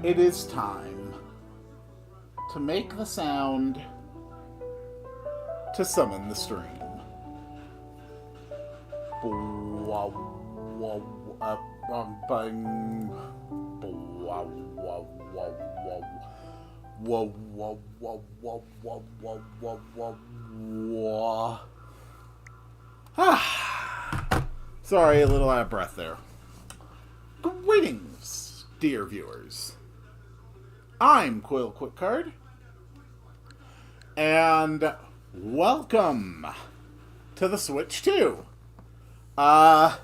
It is time to make the sound to summon the stream. Bang. Sorry, a little out of breath there. Greetings, dear viewers. I'm Quill Quickcard, and welcome to the Switch 2. I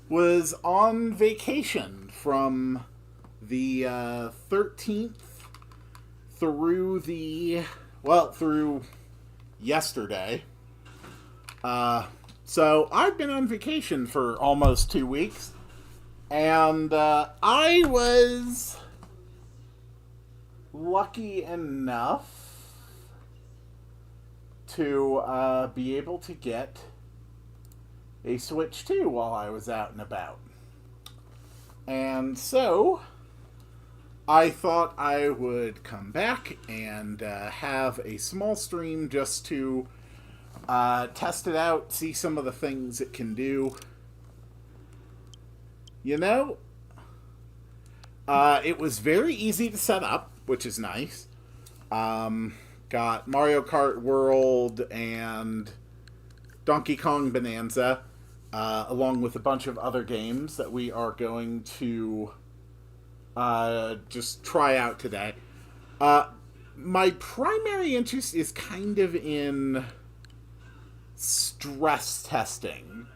was on vacation from the 13th through through yesterday. So I've been on vacation for almost 2 weeks, and I was lucky enough to be able to get a Switch 2 while I was out and about. And so I thought I would come back and have a small stream just to test it out, see some of the things it can do. You know, it was very easy to set up, which is nice. Got Mario Kart World and Donkey Kong Bonanza, along with a bunch of other games that we are going to just try out today. My primary interest is kind of in stress testing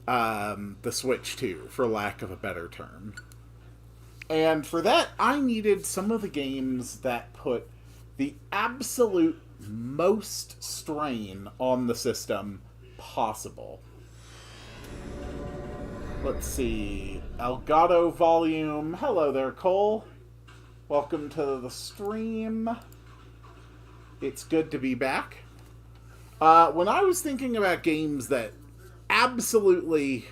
the Switch 2, for lack of a better term. And for that, I needed some of the games that put the absolute most strain on the system possible. Let's see. Elgato Volume. Hello there, Cole. Welcome to the stream. It's good to be back. When I was thinking about games that absolutely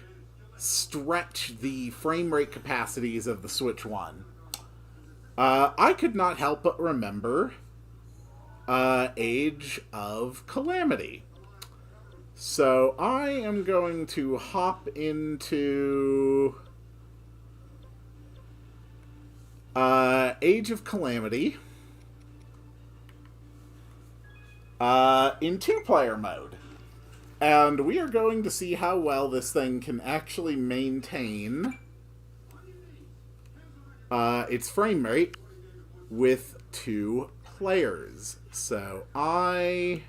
stretch the frame rate capacities of the Switch 1, I could not help but remember Age of Calamity. So I am going to hop into Age of Calamity in two-player mode. And we are going to see how well this thing can actually maintain its frame rate with two players. So I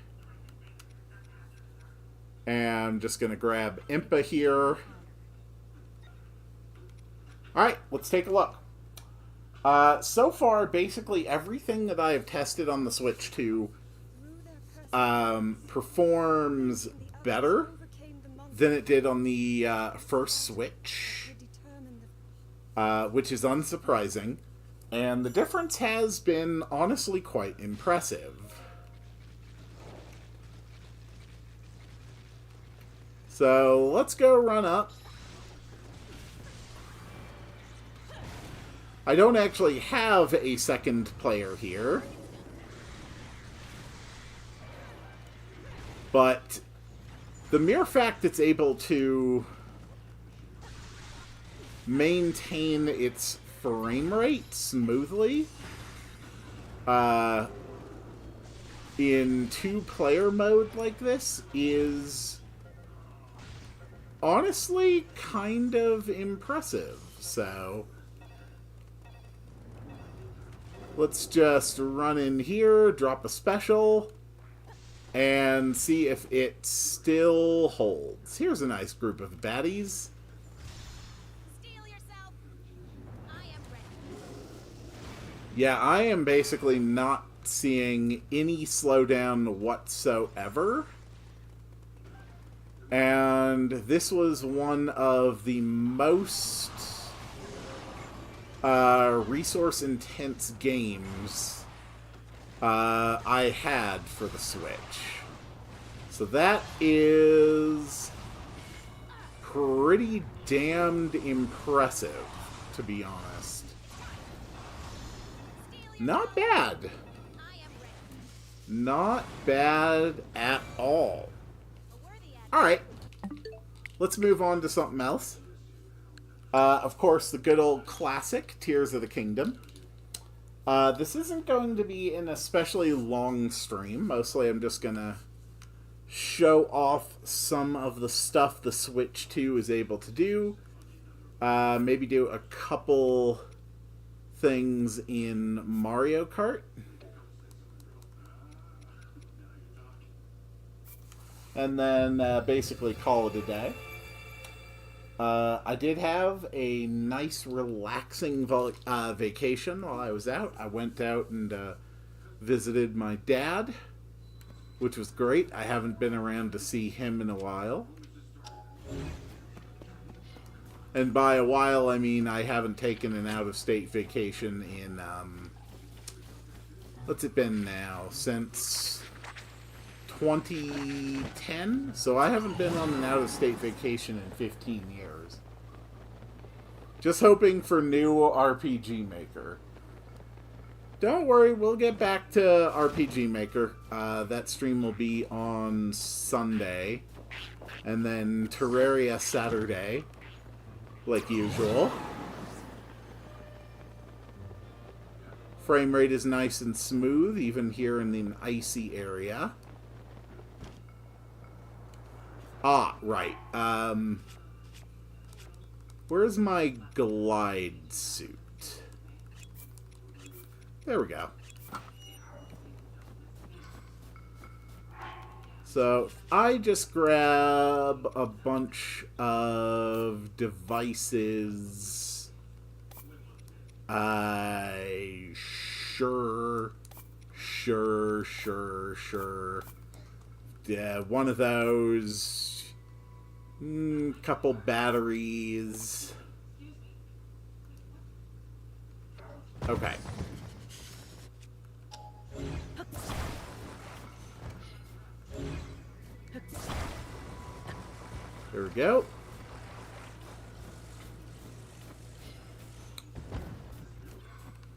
am just going to grab Impa here. Alright, let's take a look. So far, basically everything that I have tested on the Switch 2 performs better than it did on the first Switch, which is unsurprising. And the difference has been honestly quite impressive. So let's go run up. I don't actually have a second player here, but the mere fact it's able to maintain its frame rate smoothly in two-player mode like this is honestly kind of impressive. So let's just run in here, drop a special, and see if it still holds. Here's a nice group of baddies. Steel yourself. I am ready. Yeah, I am basically not seeing any slowdown whatsoever. And this was one of the most resource-intense games I had for the Switch. So that is pretty damned impressive, to be honest. Not bad. I am ready. Not bad at all. A worthy ad. Alright. Let's move on to something else. Of course, the good old classic, Tears of the Kingdom. This isn't going to be an especially long stream. Mostly I'm just going to show off some of the stuff the Switch 2 is able to do. Maybe do a couple things in Mario Kart. And then basically call it a day. I did have a nice, relaxing vacation while I was out. I went out and visited my dad, which was great. I haven't been around to see him in a while. And by a while, I mean I haven't taken an out-of-state vacation in, what's it been now? Since 2010? So I haven't been on an out-of-state vacation in 15 years. Just hoping for new RPG Maker. Don't worry, we'll get back to RPG Maker. That stream will be on Sunday. And then Terraria Saturday, like usual. Frame rate is nice and smooth, even here in the icy area. Ah, right. Where's my glide suit? There we go. So, I just grab a bunch of devices. Sure. Yeah, one of those. Couple batteries. Okay. There we go.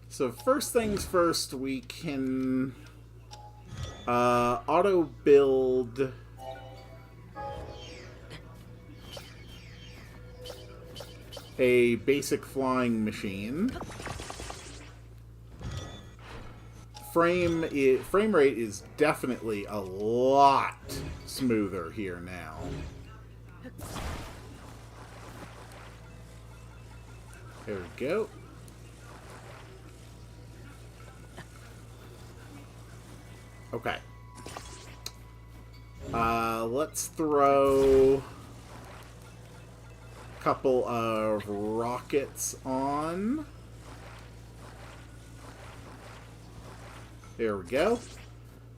So first things first, we can auto build a basic flying machine. Frame rate is definitely a lot smoother here now. There we go. Okay. Let's throw a couple of rockets on. There we go.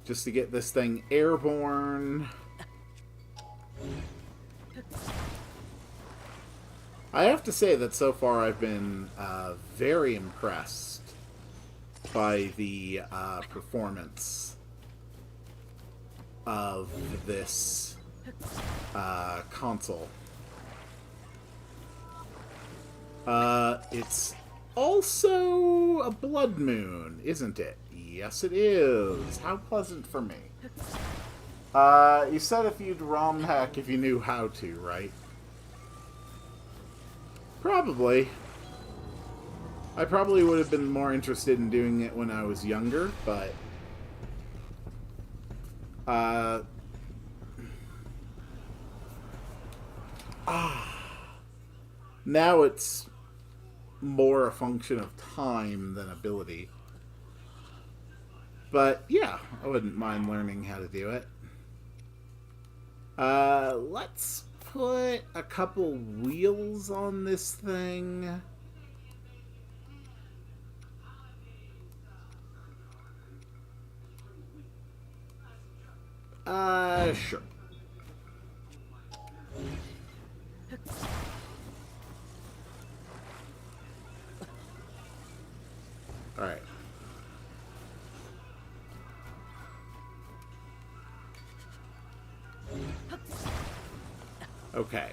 Just to get this thing airborne. I have to say that so far I've been very impressed by the performance of this console. It's also a blood moon, isn't it? Yes, it is. How pleasant for me. You said if you'd ROM hack if you knew how to, right? Probably. I probably would have been more interested in doing it when I was younger, but now it's more a function of time than ability. But yeah, I wouldn't mind learning how to do it. Let's put a couple wheels on this thing. Sure. Alright. Okay.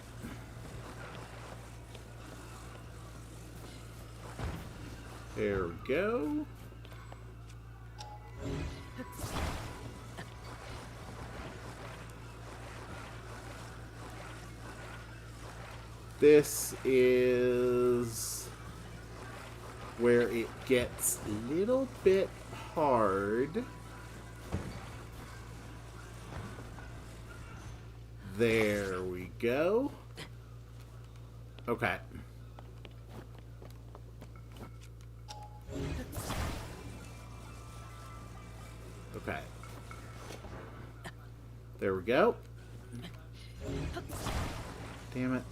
There we go. This is where it gets a little bit hard. There we go. Okay. Okay. There we go. Damn it.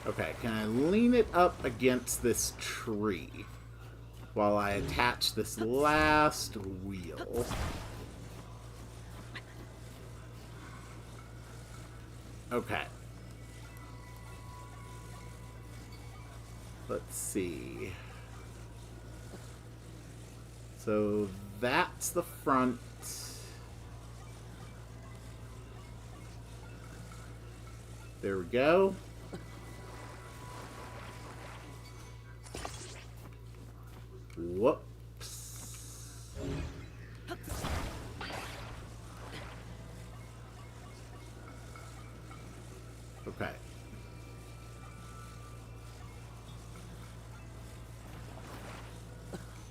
Okay, can I lean it up against this tree while I attach this last wheel? Okay. Let's see. So that's the front. There we go. Whoops. Okay.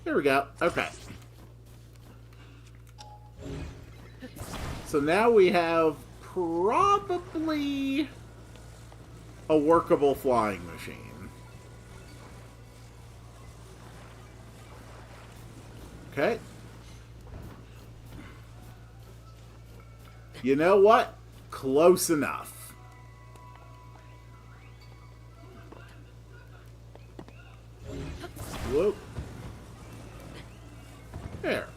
There we go. Okay. So now we have probably a workable flying machine. Okay. You know what? Close enough. Whoop. There.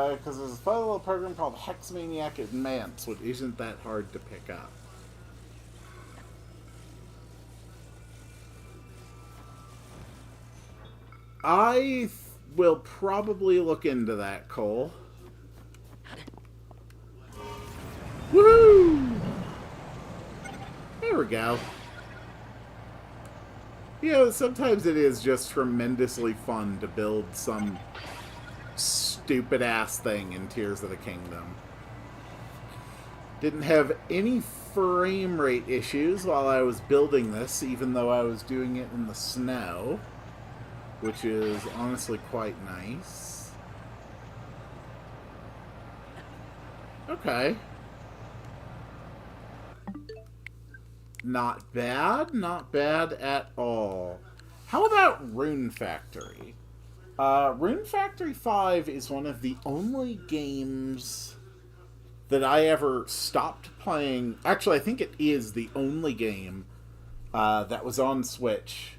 Because there's a fun little program called Hexmaniac Advance, which isn't that hard to pick up. I will probably look into that, Cole. Woohoo! There we go. You know, sometimes it is just tremendously fun to build some stupid ass thing in Tears of the Kingdom. Didn't have any frame rate issues while I was building this, even though I was doing it in the snow, which is honestly quite nice. Okay. Not bad, not bad at all. How about Rune Factory? Rune Factory 5 is one of the only games that I ever stopped playing. Actually, I think it is the only game that was on Switch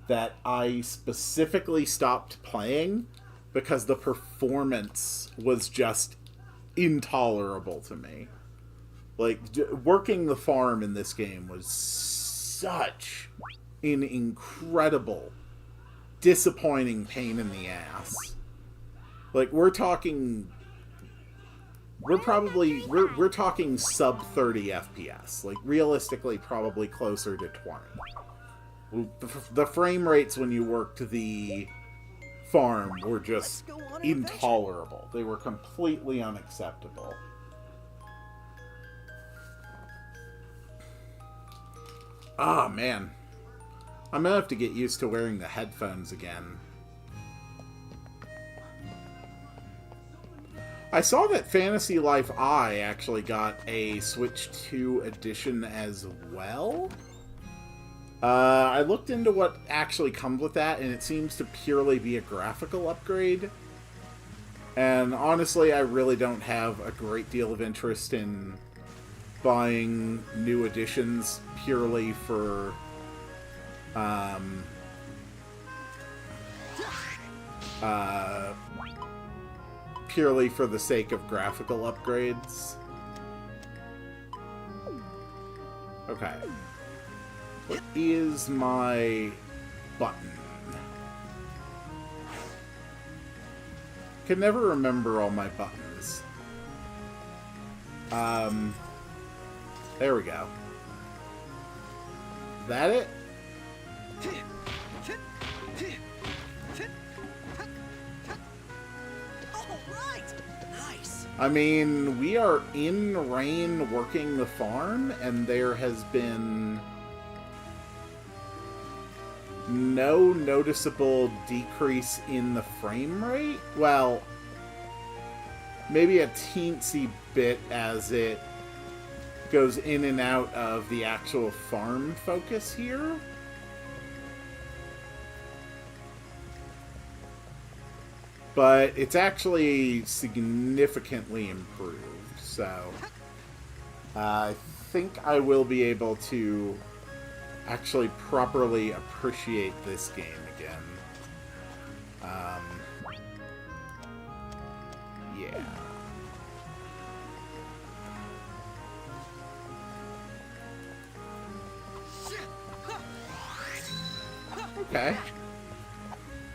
that I specifically stopped playing because the performance was just intolerable to me. Like, working the farm in this game was such an incredible, disappointing pain in the ass. Like, we're talking sub 30 FPS. Like, realistically, probably closer to 20. The frame rates when you worked the farm were just intolerable. They were completely unacceptable. Ah, man. I'm gonna have to get used to wearing the headphones again. I saw that Fantasy Life I actually got a Switch 2 edition as well. I looked into what actually comes with that, and it seems to purely be a graphical upgrade. And honestly, I really don't have a great deal of interest in buying new editions purely for purely for the sake of graphical upgrades. Okay. What is my button? Can never remember all my buttons. There we go. That it? All right. Nice. I mean, we are in rain working the farm, and there has been no noticeable decrease in the frame rate. Well, maybe a teensy bit as it goes in and out of the actual farm focus here. But it's actually significantly improved, so I think I will be able to actually properly appreciate this game again. Yeah. Okay.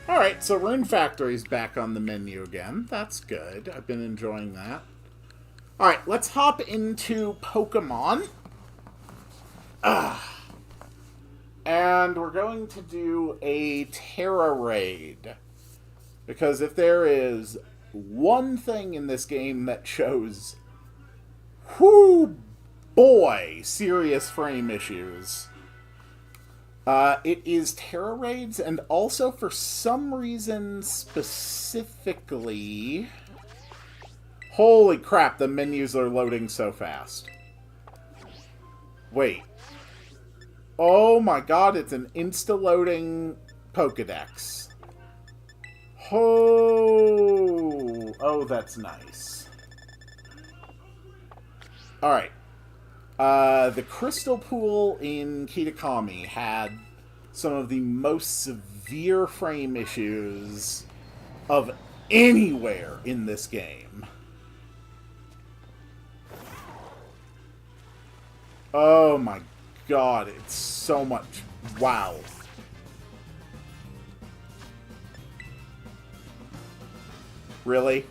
Alright, so Rune Factory's back on the menu again. That's good. I've been enjoying that. Alright, let's hop into Pokemon. And we're going to do a Terra Raid. Because if there is one thing in this game that shows, whoo boy, serious frame issues, it is Terra Raids, and also for some reason specifically... Holy crap, the menus are loading so fast. Wait. Oh my god, it's an insta-loading Pokedex. Oh, that's nice. Alright. The Crystal Pool in Kitakami had some of the most severe frame issues of anywhere in this game. Oh my god, it's so much. Wow. Really?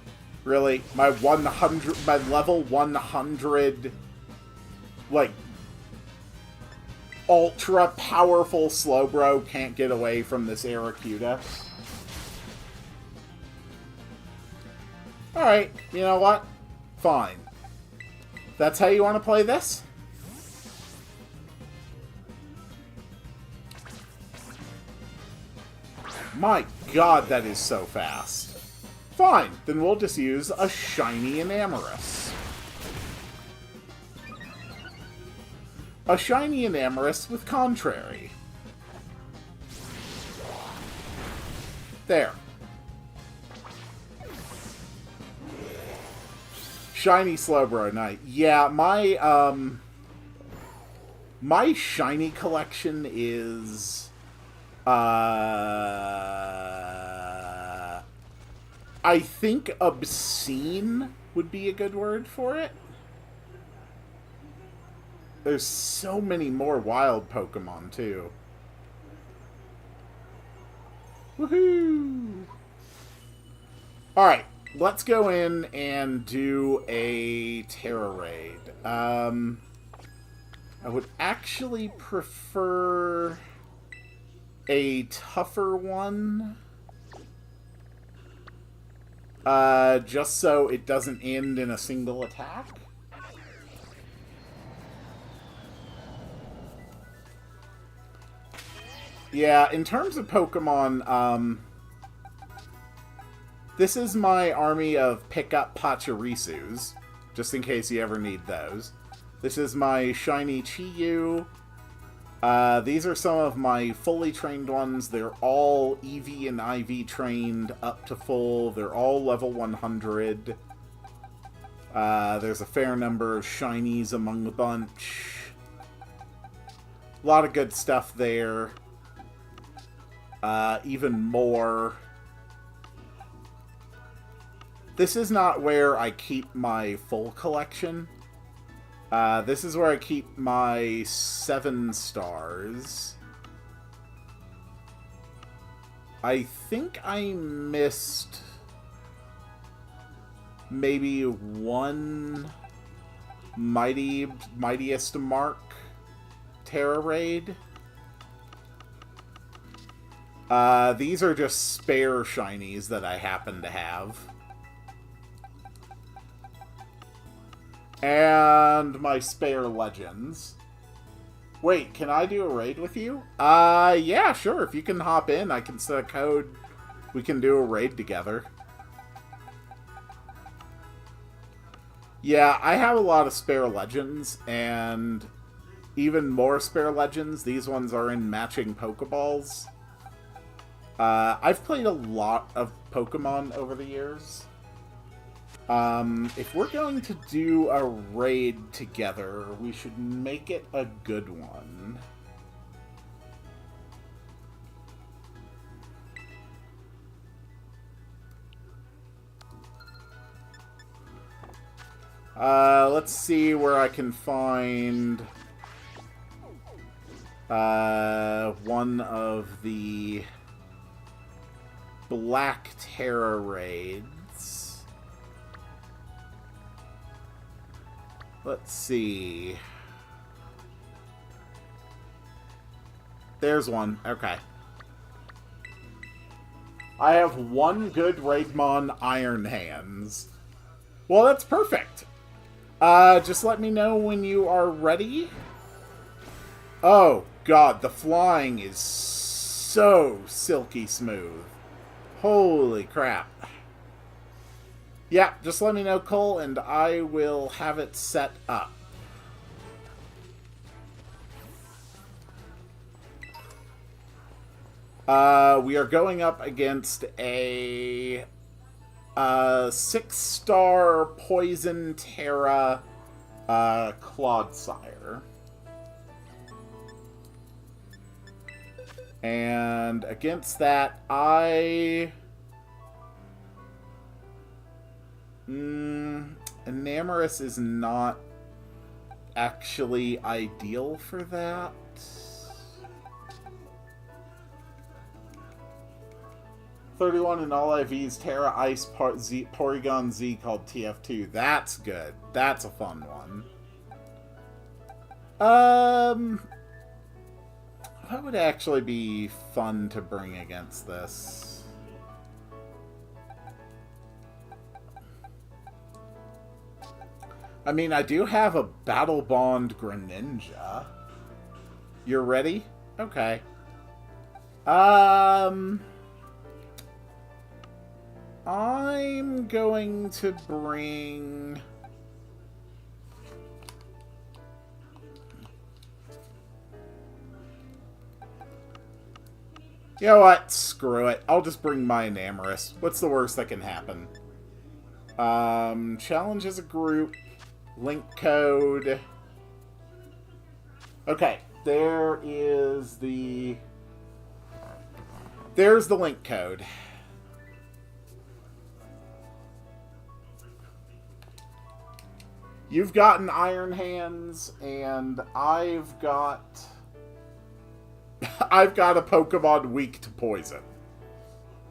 Really? My level 100, like, ultra powerful Slowbro can't get away from this Arrokuda. Alright, you know what? Fine. That's how you want to play this? My god, that is so fast. Fine, then we'll just use a shiny Enamorus. A shiny Enamorus with Contrary. There. Shiny Slowbro Knight. Yeah, my shiny collection is... I think obscene would be a good word for it. There's so many more wild Pokemon, too. Woohoo! Alright, let's go in and do a Terra Raid. I would actually prefer a tougher one. Just so it doesn't end in a single attack. Yeah, in terms of Pokemon, this is my army of pickup Pachirisus, just in case you ever need those. This is my shiny Chi-Yu. These are some of my fully trained ones. They're all EV and IV trained up to full. They're all level 100. There's a fair number of shinies among the bunch. A lot of good stuff there. Even more. This is not where I keep my full collection. This is where I keep my 7 stars. I think I missed maybe one Mightiest Mark Terra raid. These are just spare shinies that I happen to have. And my spare legends. Wait, can I do a raid with you? Yeah, sure. If you can hop in, I can set a code. We can do a raid together. Yeah, I have a lot of spare legends, and even more spare legends. These ones are in matching Pokeballs. I've played a lot of Pokemon over the years. If we're going to do a raid together, we should make it a good one. Let's see where I can find one of the Black Terra raids. Let's see. There's one. Okay. I have one good Raidmon Iron Hands. Well, that's perfect. Just let me know when you are ready. Oh, God, the flying is so silky smooth. Holy crap. Yeah, just let me know, Cole, and I will have it set up. We are going up against a 6-star Poison Terra Clodsire. And against that, Enamorus is not actually ideal for that. $31 in all IVs, Terra Ice Porygon Z called TF2. That's good. That's a fun one. What would actually be fun to bring against this? I mean, I do have a Battle Bond Greninja. You're ready? Okay. I'm going to bring... You know what? Screw it. I'll just bring my Enamorus. What's the worst that can happen? Challenge as a group. Link code. Okay. There's the link code. You've got an Iron Hands, and I've got a Pokemon weak to poison.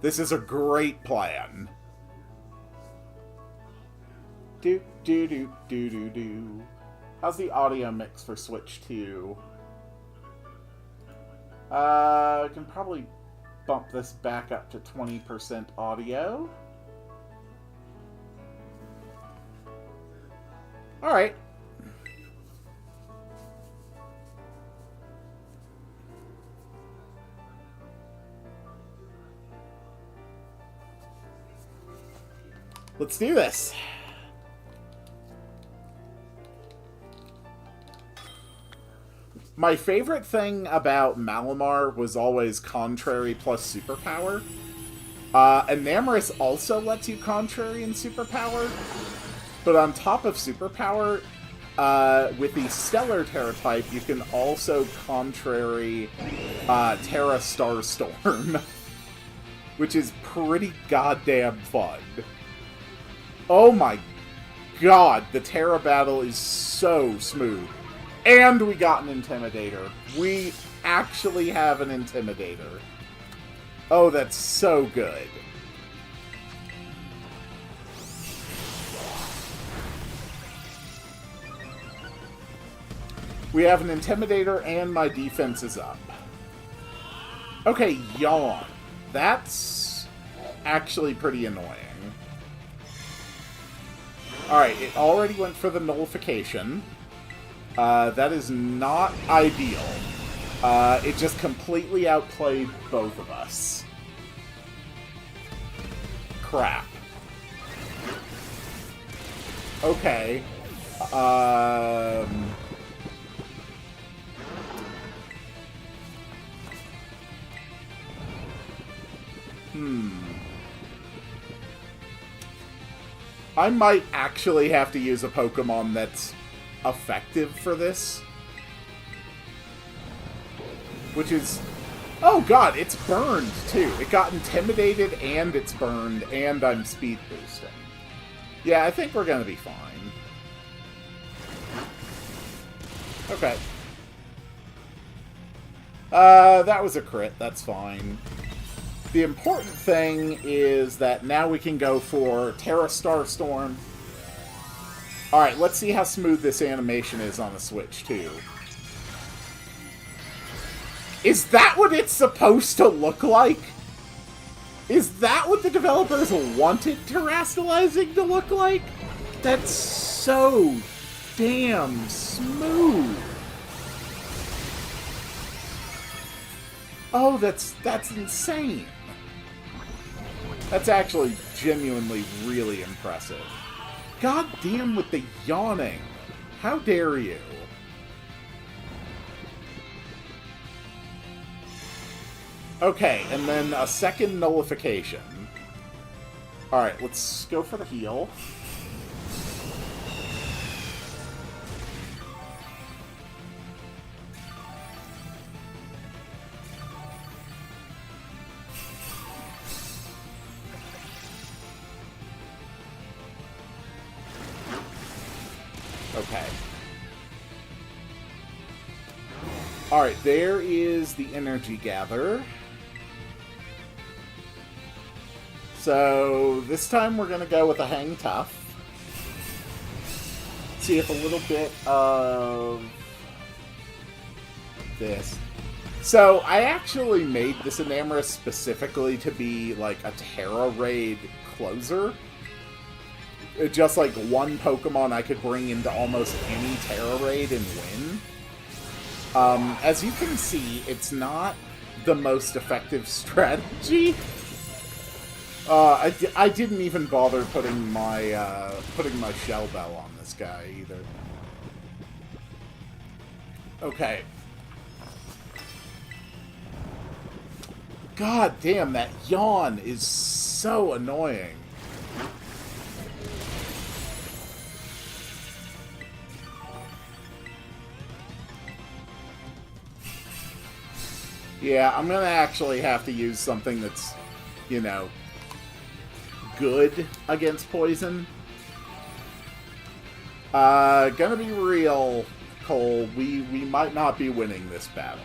This is a great plan. Do do do do do do. How's the audio mix for Switch 2? I can probably bump this back up to 20% audio. Alright. Let's do this. My favorite thing about Malamar was always Contrary plus Superpower. Enamorus also lets you Contrary and Superpower. But on top of Superpower, with the Stellar Terra type, you can also Contrary Terra Starstorm. Which is pretty goddamn fun. Oh my god, the Terra battle is so smooth. And we got an Intimidator. We actually have an Intimidator. Oh, that's so good. We have an Intimidator and my defense is up. Okay, Yawn. That's actually pretty annoying. Alright, it already went for the nullification. That is not ideal. It just completely outplayed both of us. Crap. Okay. I might actually have to use a Pokemon that's effective for this. Which is... Oh god, it's burned, too. It got intimidated, and it's burned, and I'm speed boosting. Yeah, I think we're gonna be fine. Okay. That was a crit. That's fine. The important thing is that now we can go for Terra Starstorm. Alright, let's see how smooth this animation is on the Switch, too. Is that what it's supposed to look like? Is that what the developers wanted Terastallizing to look like? That's so damn smooth. Oh, that's insane. That's actually genuinely really impressive. God damn with the yawning. How dare you? Okay, and then a second nullification. Alright, let's go for the heal. Okay. Alright, there is the energy gather. So, this time we're going to go with a Hang Tough. See if a little bit of this. So, I actually made this Enamorus specifically to be like a Terra Raid closer. Just like one Pokemon I could bring into almost any Terra Raid and win. As you can see, it's not the most effective strategy. I didn't even bother putting my Shell Bell on this guy either. Okay. God damn, that yawn is so annoying. Yeah, I'm gonna actually have to use something that's, you know, good against poison. Gonna be real, Cole, we might not be winning this battle.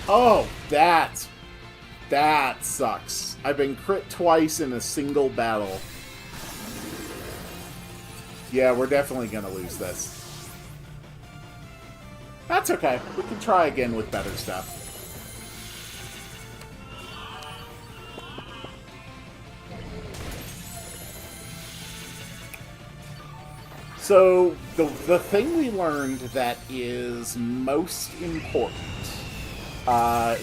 Oh, that sucks. I've been crit twice in a single battle. Yeah, we're definitely gonna lose this. That's okay. We can try again with better stuff. So, the thing we learned that is most important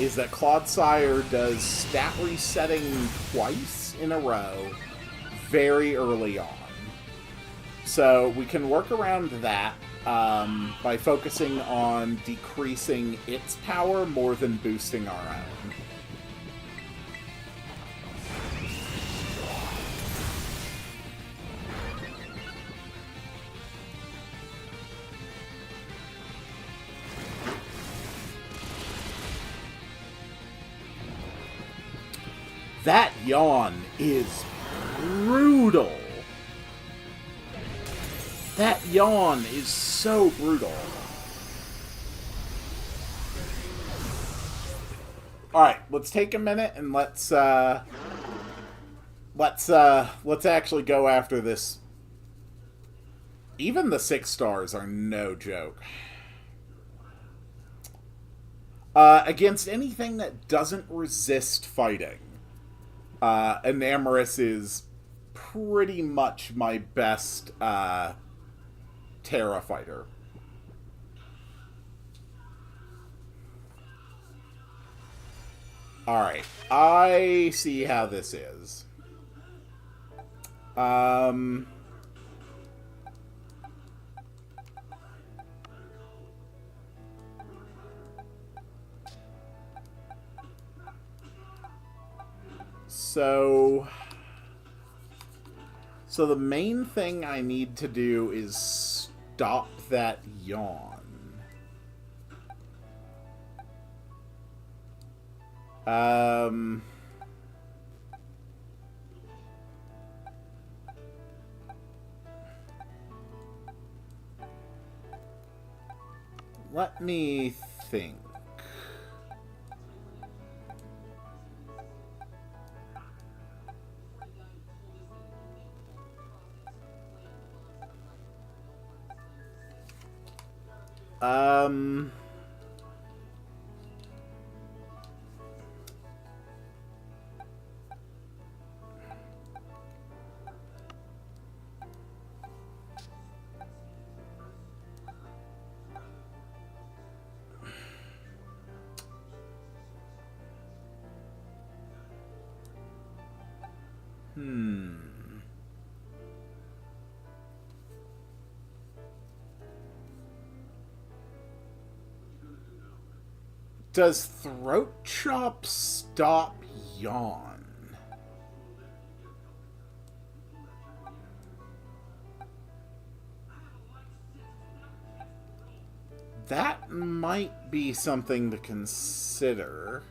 is that Clodsire does stat resetting twice in a row very early on. So, we can work around that by focusing on decreasing its power more than boosting our own. That yawn is brutal. brutal. That yawn is so brutal. Alright, let's take a minute and let's actually go after this. Even the 6 stars are no joke. Against anything that doesn't resist fighting, Enamorus is pretty much my best Terra fighter. Alright, I see how this is. So the main thing I need to do is stop that yawn. Let me think. Does Throat Chop stop yawn? That might be something to consider.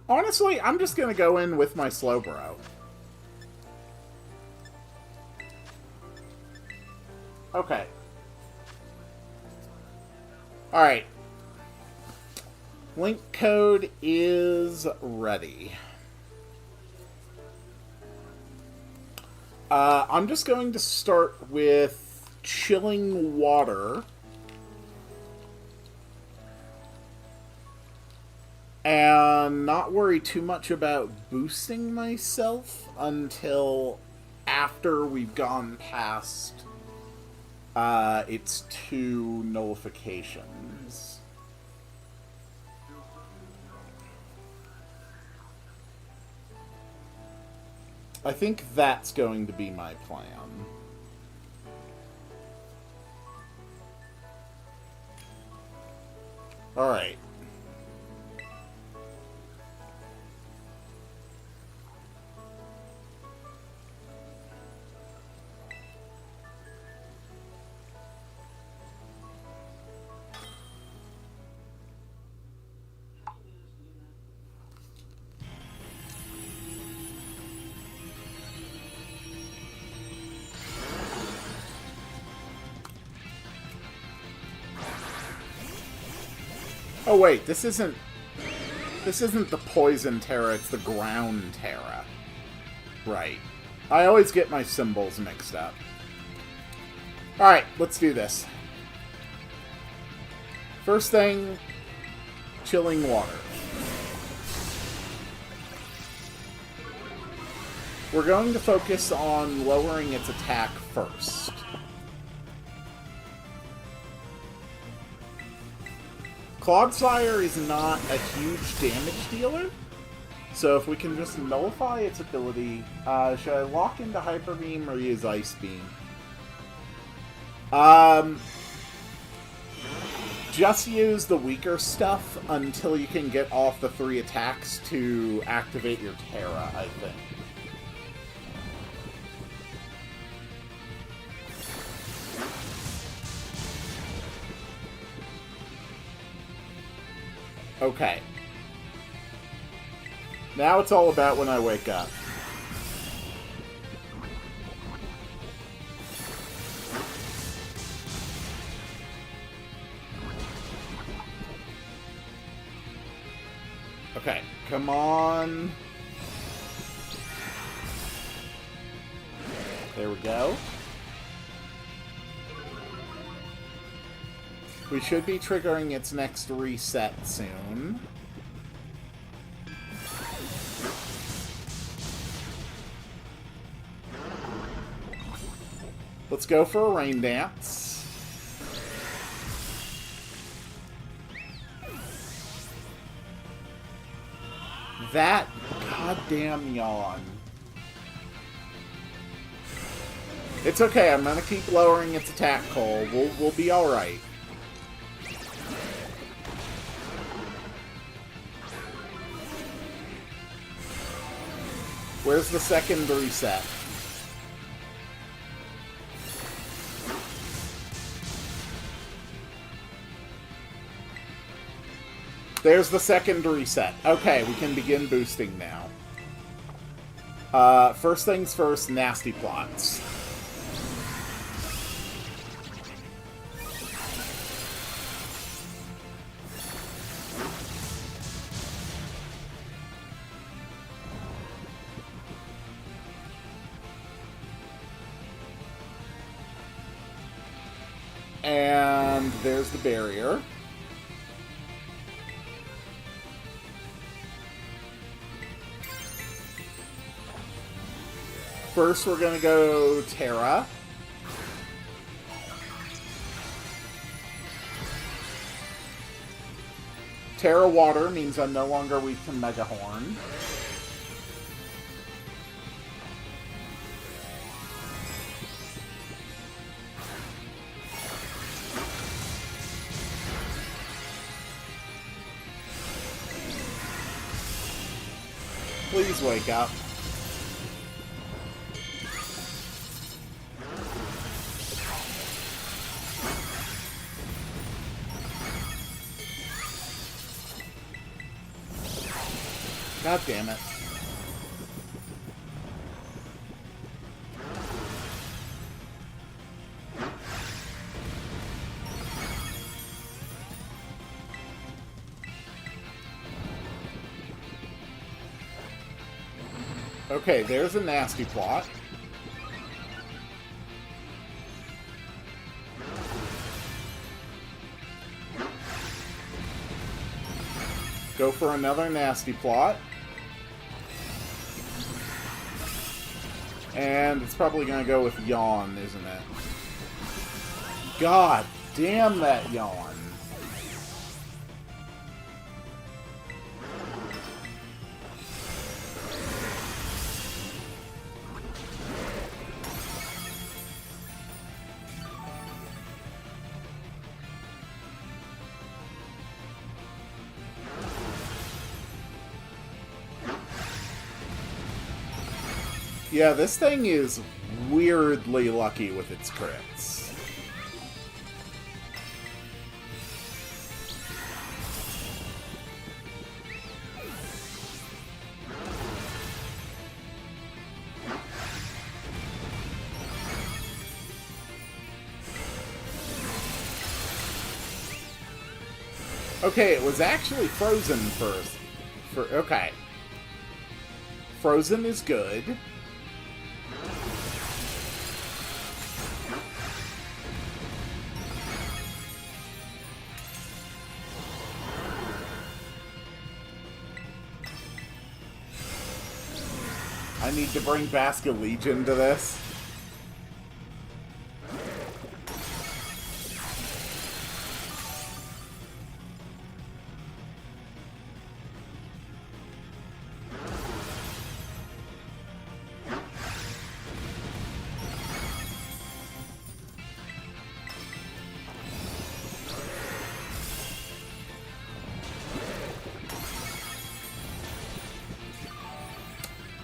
Honestly, I'm just gonna go in with my Slowbro. Okay. Alright. Link code is ready. I'm just going to start with Chilling Water. And not worry too much about boosting myself until after we've gone past its 2 nullifications. I think that's going to be my plan. Alright. Oh wait, this isn't the Poison Terra, it's the Ground Terra. Right. I always get my symbols mixed up. Alright, let's do this. First thing, Chilling Water. We're going to focus on lowering its attack first. Clodsire is not a huge damage dealer, so if we can just nullify its ability, should I lock into Hyper Beam or use Ice Beam? Just use the weaker stuff until you can get off the 3 attacks to activate your Terra, I think. Okay. Now it's all about when I wake up. Okay, come on. There we go. We should be triggering its next reset soon. Let's go for a rain dance. That goddamn yawn. It's okay, I'm gonna keep lowering its attack, Cole. We'll be alright. Where's the second reset? There's the second reset. Okay, we can begin boosting now. First things first, nasty plots. And there's the barrier. First, we're gonna go Terra. Terra Water means I'm no longer weak to Mega Horn. Please wake up. God damn it. Okay, there's a nasty plot. Go for another nasty plot. And it's probably going to go with Yawn, isn't it? God damn that Yawn. Yeah, this thing is weirdly lucky with its crits. Okay, it was actually frozen first. Okay. Frozen is good. I need to bring Basket Legion to this.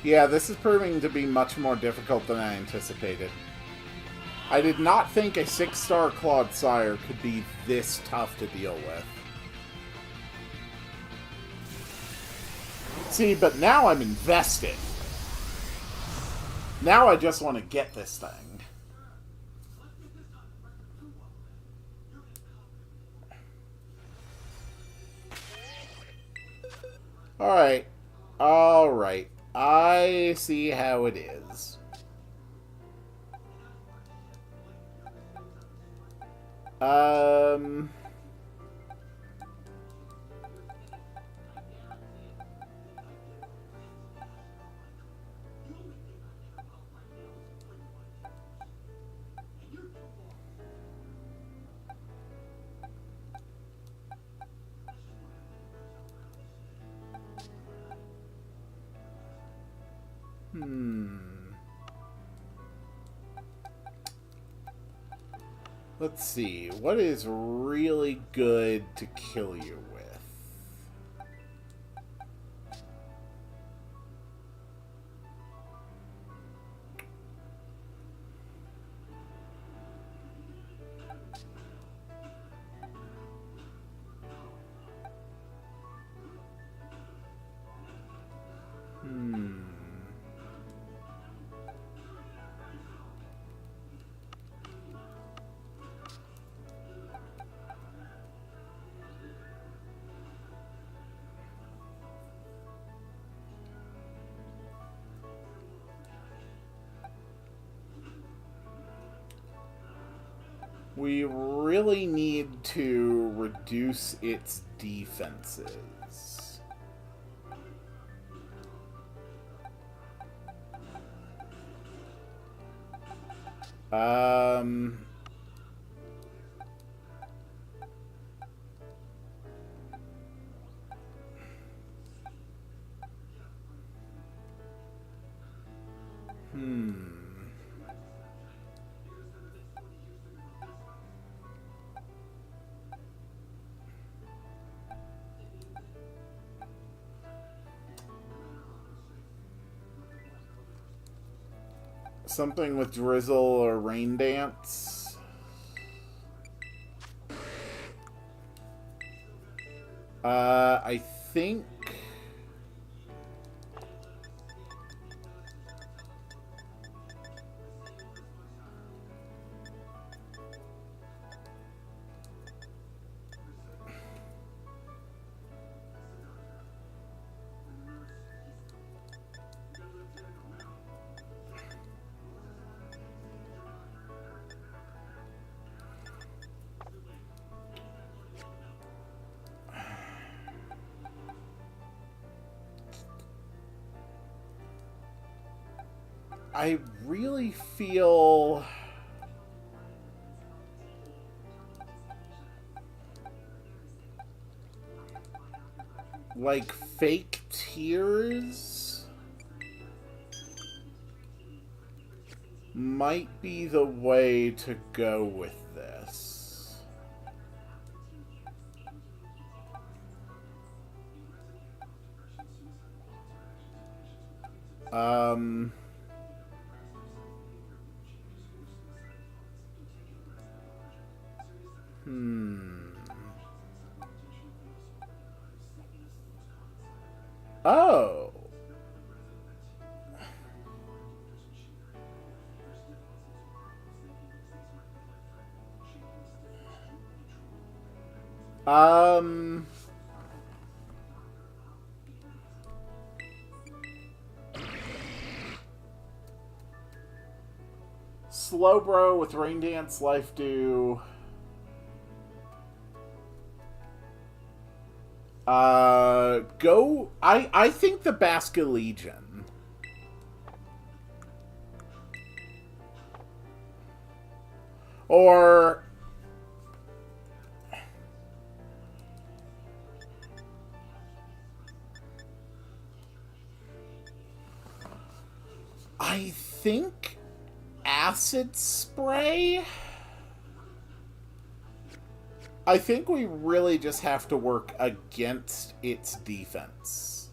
Yeah, this is proving to be much more difficult than I anticipated. I did not think a 6-star Clodsire could be this tough to deal with. See, but now I'm invested. Now I just want to get this thing. Alright. Alright. I see how it is. Let's see. What is really good to kill you with? We really need to reduce its defenses. Something with Drizzle or Rain Dance. I think... I really feel like fake tears might be the way to go with this. Oh. Slowbro with Rain Dance, Life Dew. Go. I think the Basca Legion. Or I think Acid Spray. I think we really just have to work against its defense.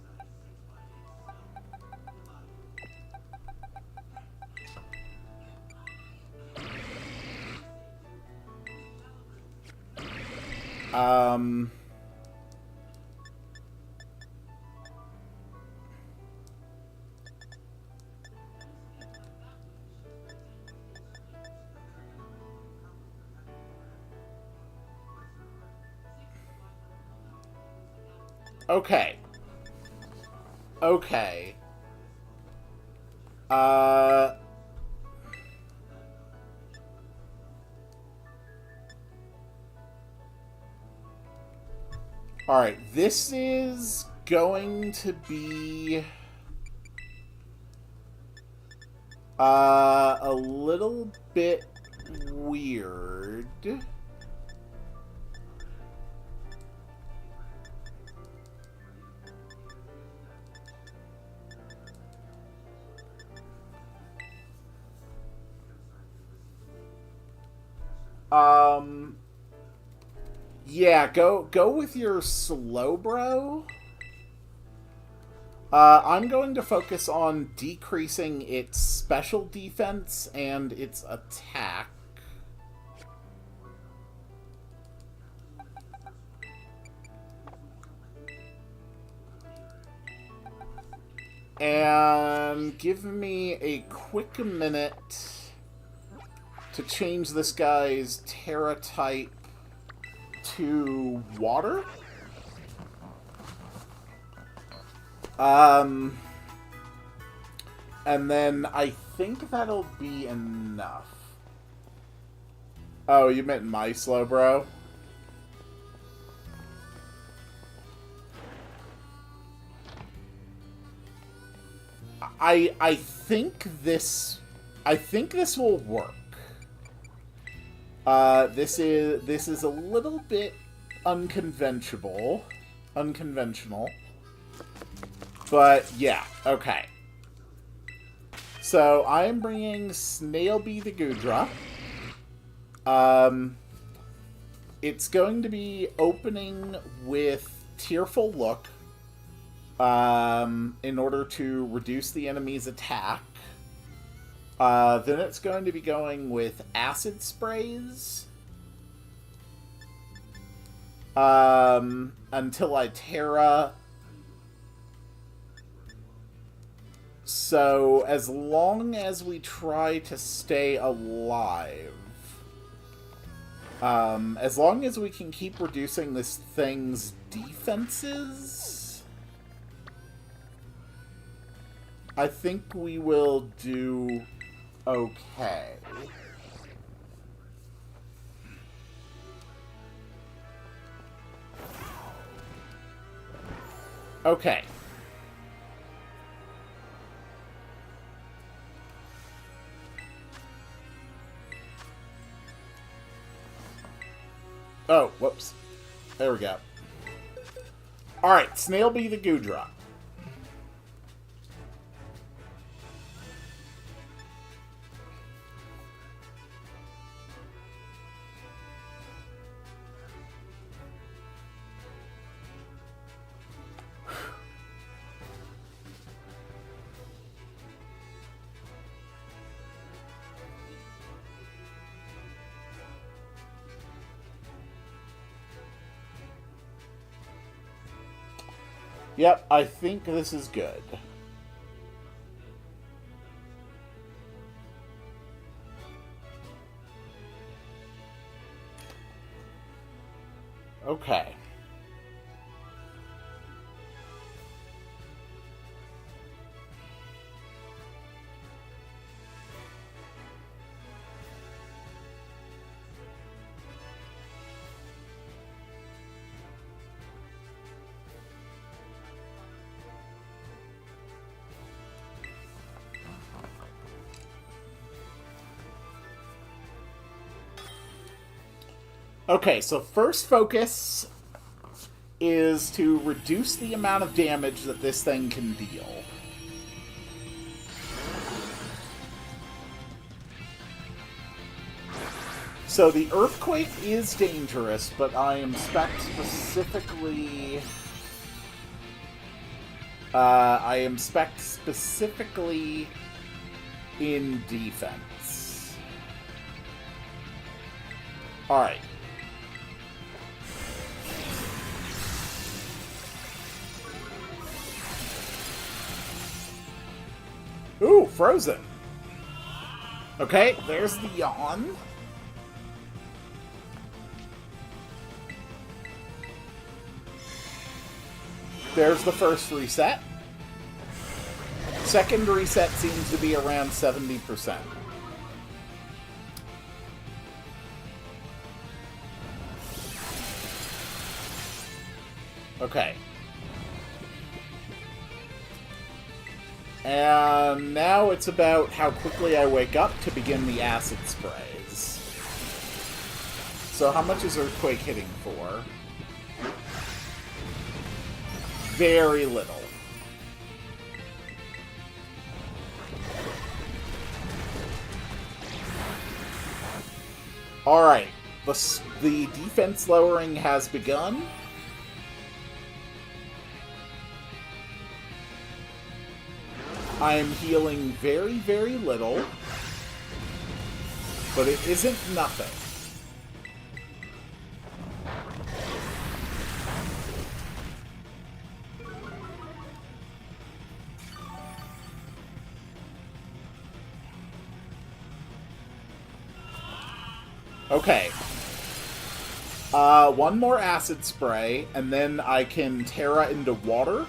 Um... Okay. Okay. Alright, this is going to be a little bit weird. Yeah, go with your Slowbro. I'm going to focus on decreasing its special defense and its attack. And give me a quick minute to change this guy's Terra type to water. And then I think that'll be enough. Oh, you meant my Slowbro? I think this will work. This is a little bit unconventional, but yeah, okay. So I am bringing Snailby the Goodra. It's going to be opening with Tearful Look, in order to reduce the enemy's attack. Then it's going to be going with Acid Sprays. Until I Terra. So, as long as we try to stay alive, as long as we can keep reducing this thing's defenses, I think we will do okay. Okay. Oh, whoops. There we go. Alright, Snailby the Goodra. Yep, I think this is good. Okay. Okay, so first focus is to reduce the amount of damage that this thing can deal. So the Earthquake is dangerous, but I am spec specifically... in defense. Alright. frozen. Okay, there's the yawn. There's the first reset. Second reset seems to be around 70%. Okay. And now it's about how quickly I wake up to begin the acid sprays. So how much is Earthquake hitting for? Very little. Alright, the defense lowering has begun. I am healing very, very little, but it isn't nothing. Okay. One more acid spray, and then I can Terra into water,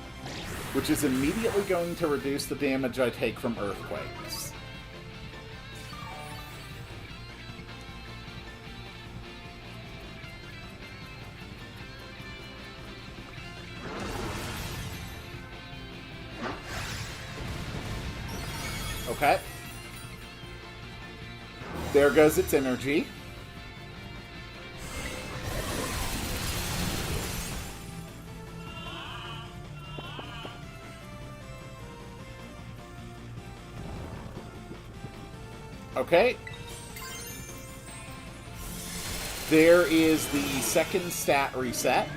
which is immediately going to reduce the damage I take from earthquakes. Okay. There goes its energy. Okay. There is the second stat reset.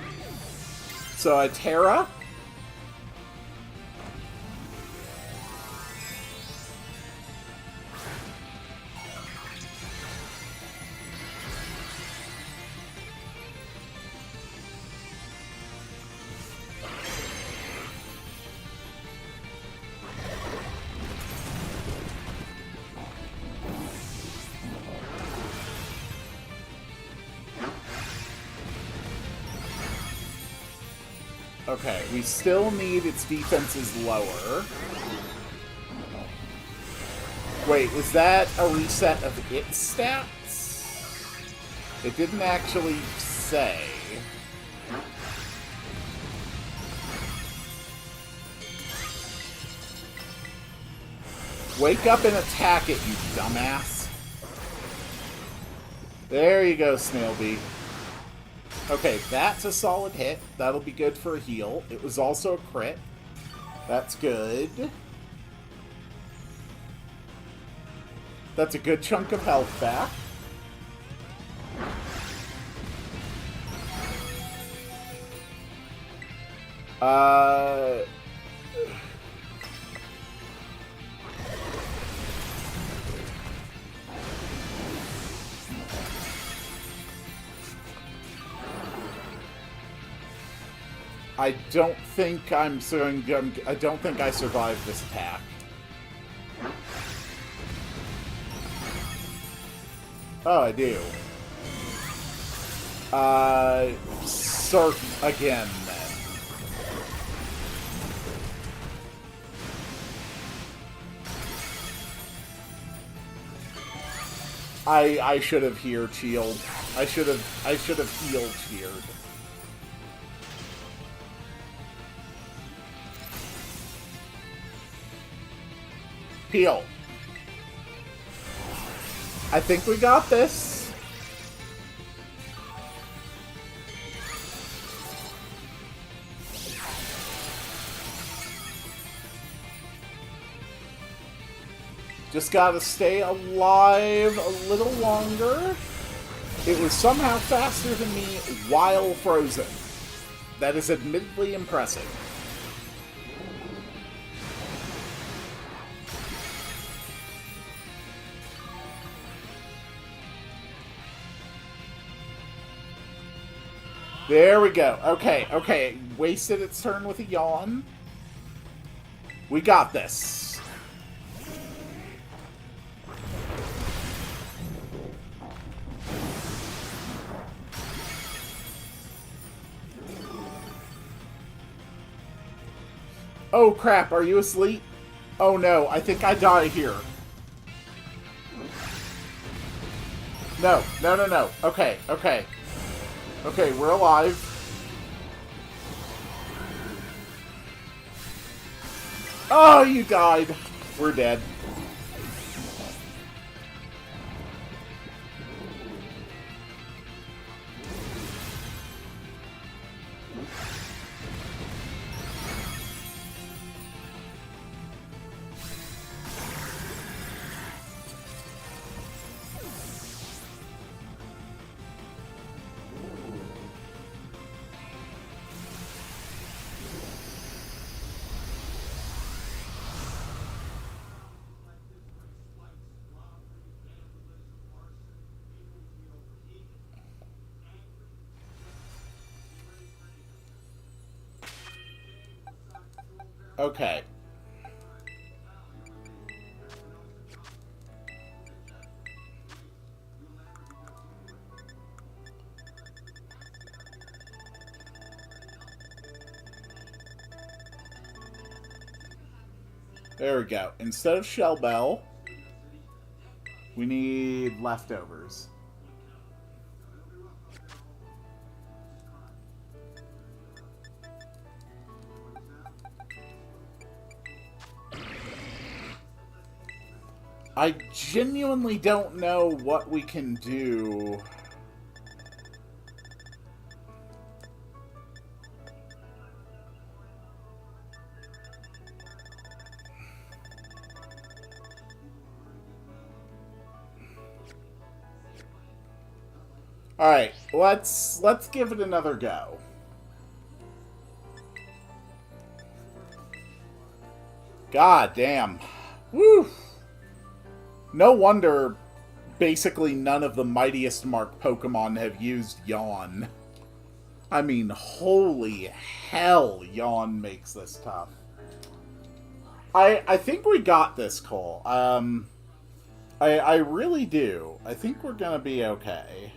So a Terra. Okay, we still need its defenses lower. Wait, is that a reset of its stats? It didn't actually say. Wake up and attack it, you dumbass. There you go, Snailbee. Okay, that's a solid hit. That'll be good for a heal. It was also a crit. That's good. That's a good chunk of health back. I don't think I don't think I survived this attack. Oh, I do. Surf again, then. I should have here healed. I should have healed here. Heal. I think we got this. Just gotta stay alive a little longer. It was somehow faster than me while frozen. That is admittedly impressive. There we go. Okay, okay. Wasted its turn with a yawn. We got this. Oh crap, are you asleep? Oh no, I think I die here. No, no, no, no. Okay, okay. Okay, we're alive. Oh, you died. We're dead. Okay. There we go. Instead of Shell Bell, we need leftovers. I genuinely don't know what we can do. All right, let's give it another go. God damn. Woo. No wonder basically none of the mightiest mark Pokemon have used Yawn. I mean, holy hell, Yawn makes this tough. I think we got this, Cole. I really do. I think we're gonna be okay.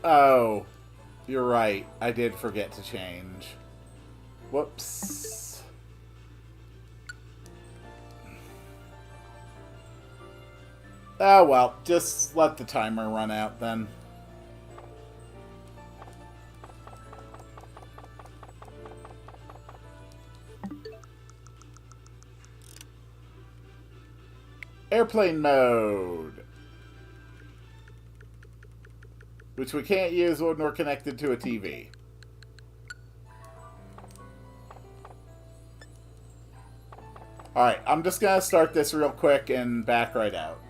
Oh, you're right. I did forget to change. Whoops. Oh well, just let the timer run out then. Airplane mode. Which we can't use when we're connected to a TV. Alright, I'm just gonna start this real quick and back right out.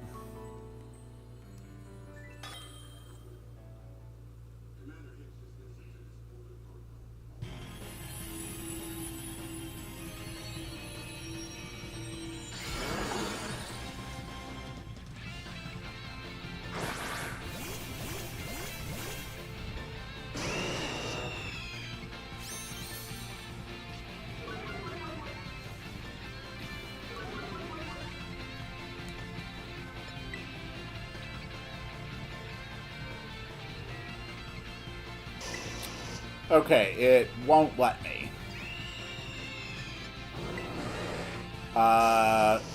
Okay, it won't let me.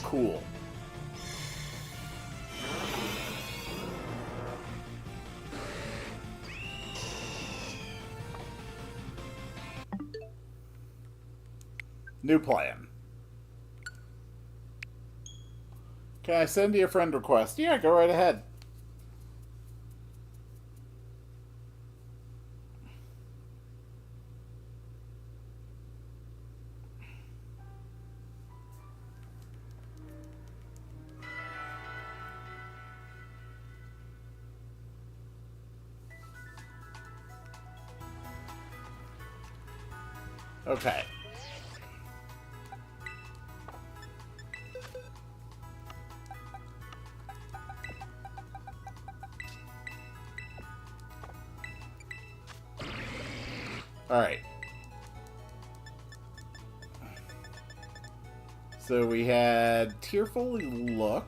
Cool. New plan. Can I send you a friend request? Yeah, go right ahead. Okay. Alright. So we had Tearfully Look.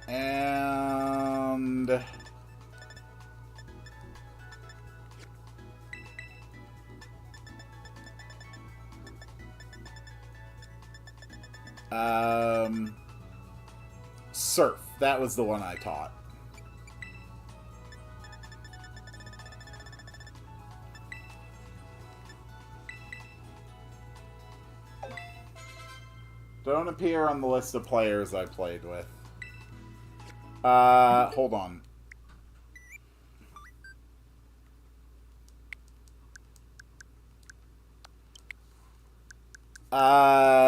And... Surf. That was the one I taught. Don't appear on the list of players I played with. Hold on.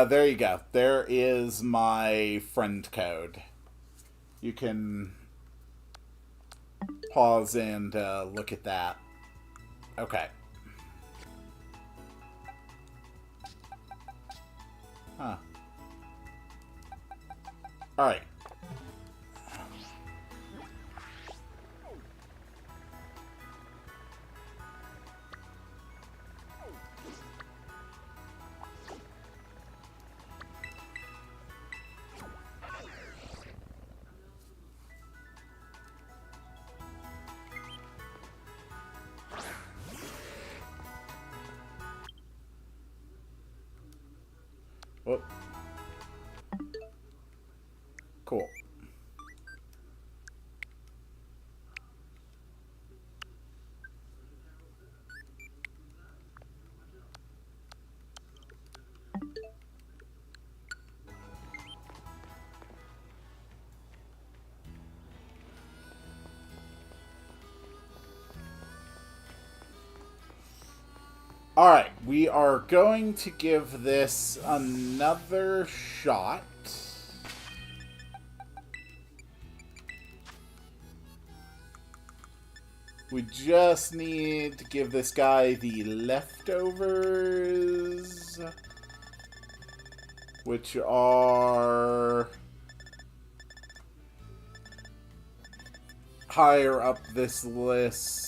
There you go. There is my friend code. You can pause and look at that. Okay. Huh. Alright. Whoop. Cool. Alright, we are going to give this another shot. We just need to give this guy the leftovers, which are higher up this list.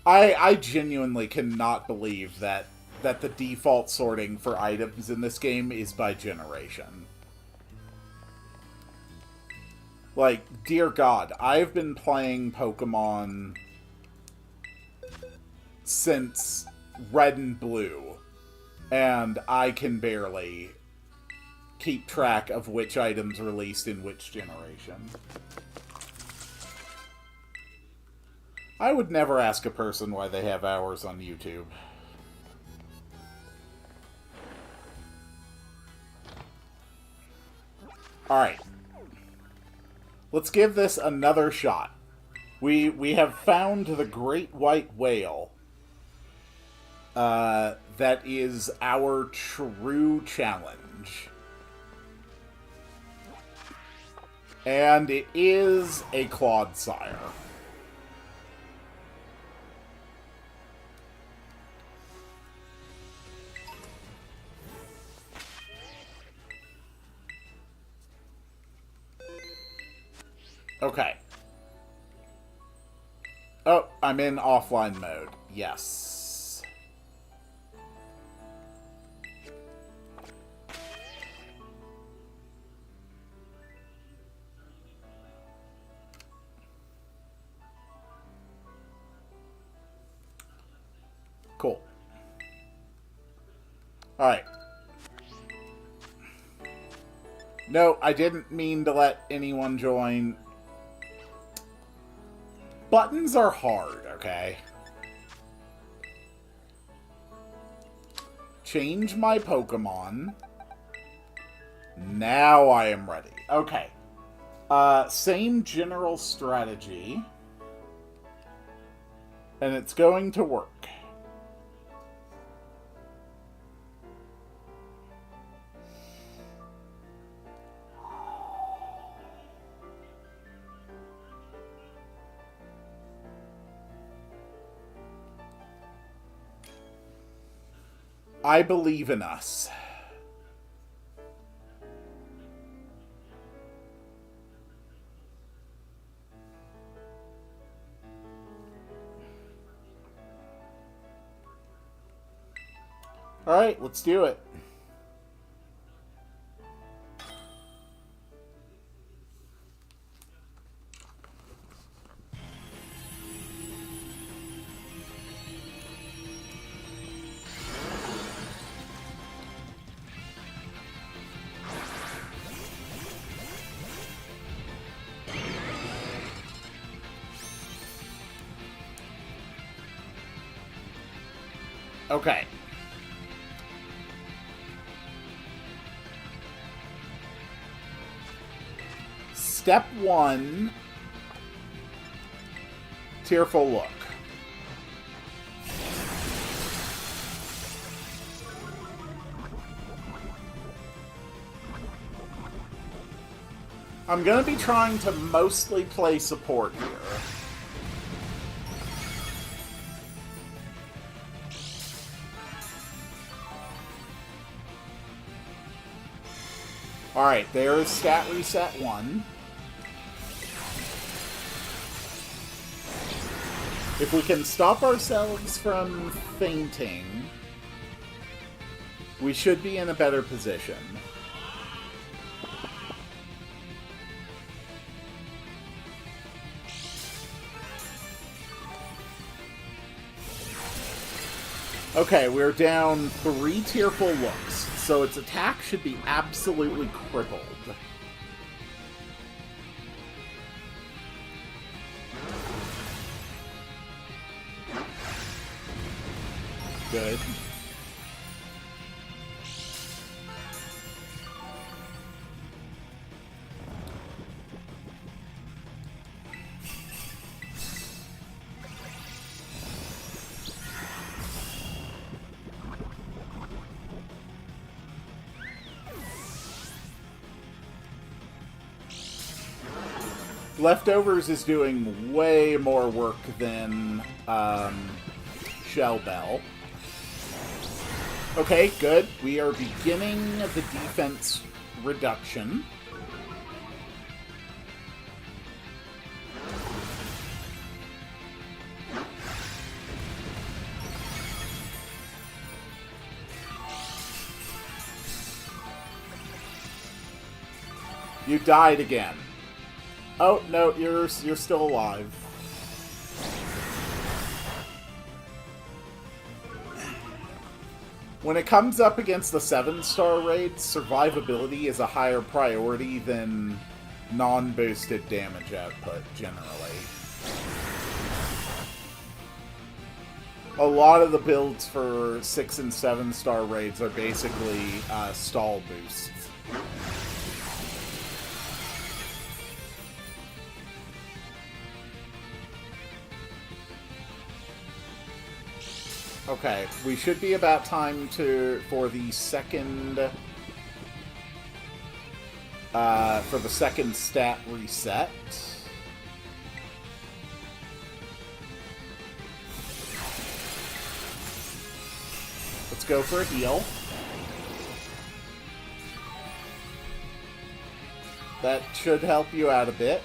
I genuinely cannot believe that the default sorting for items in this game is by generation. Like, dear God, I've been playing Pokemon since Red and Blue, and I can barely keep track of which items released in which generation. I would never ask a person why they have hours on YouTube. Alright. Let's give this another shot. We have found the great white whale. That is our true challenge. And it is a Clodsire. Okay. Oh, I'm in offline mode. Yes. Cool. Alright. No, I didn't mean to let anyone join. Buttons are hard, okay? Change my Pokemon. Now I am ready. Okay. Same general strategy. And it's going to work. I believe in us. Alright, let's do it. Okay. Step 1. Tearful Look. I'm going to be trying to mostly play support here. Alright, there's stat reset 1. If we can stop ourselves from fainting, we should be in a better position. Okay, we're down 3 Tearful Looks, so its attack should be absolutely crippled. Good. Leftovers is doing way more work than Shell Bell. Okay, good. We are beginning the defense reduction. You died again. Oh, no, you're still alive. When it comes up against the 7-star raids, survivability is a higher priority than non-boosted damage output, generally. A lot of the builds for 6 and 7-star raids are basically stall boosts. Okay, we should be about time for the second stat reset. Let's go for a heal. That should help you out a bit.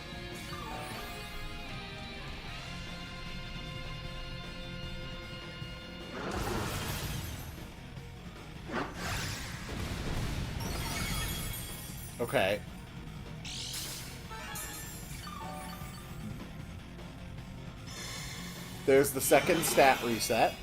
Okay. There's the second stat reset.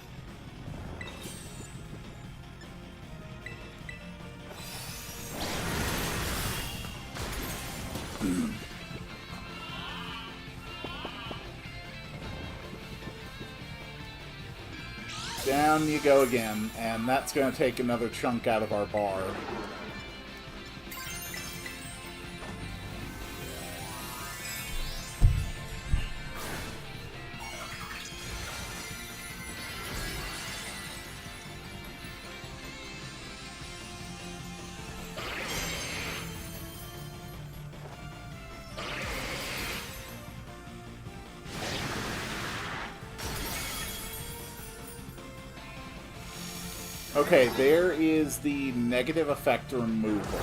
Down you go again, and that's going to take another chunk out of our bar. Okay, there is the negative effect removal.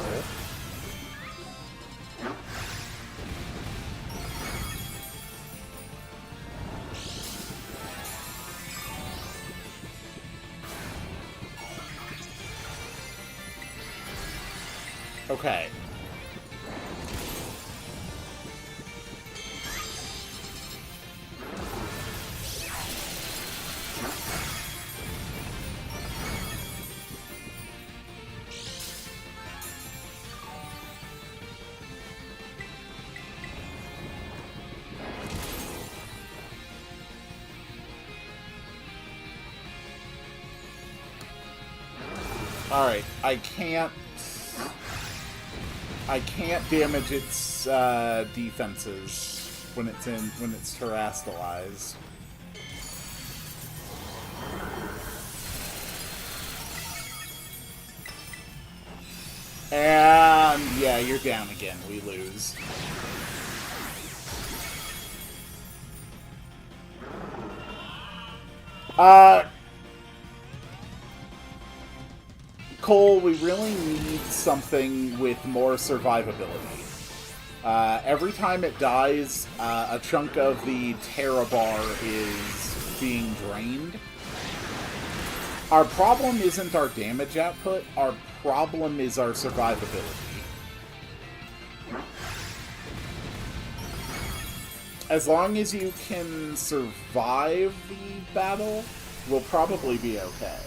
Okay. Alright, I can't damage its defenses when it's terastallized. And yeah, you're down again. We lose. Cole, we really need something with more survivability. Every time it dies, a chunk of the Terra bar is being drained. Our problem isn't our damage output, our problem is our survivability. As long as you can survive the battle, we'll probably be okay.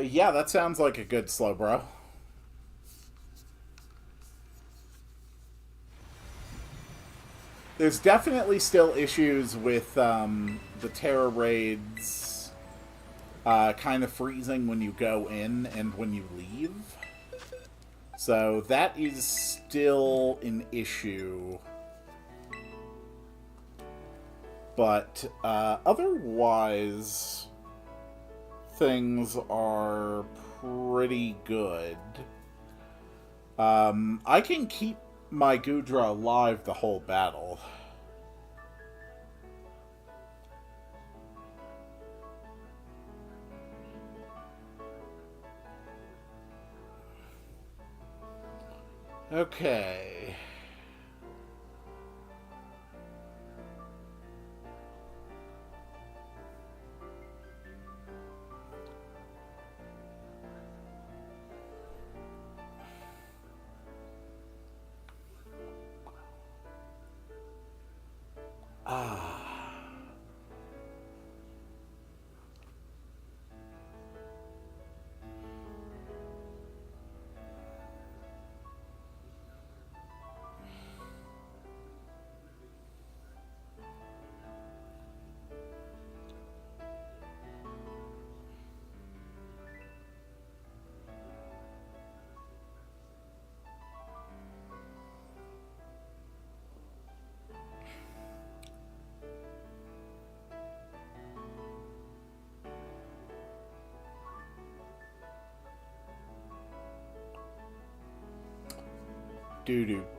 Yeah, that sounds like a good slow, bro. There's definitely still issues with the Terra raids kind of freezing when you go in and when you leave. So that is still an issue. But otherwise, things are pretty good. I can keep my Gudra alive the whole battle. Okay.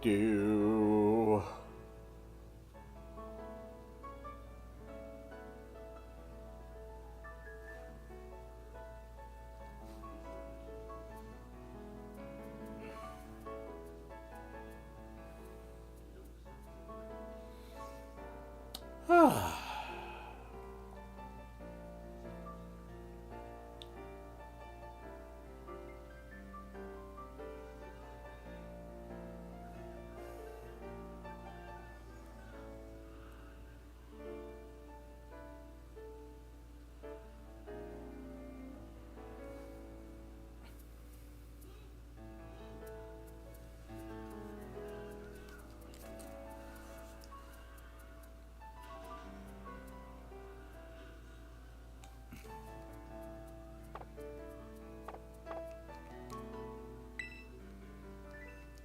Do.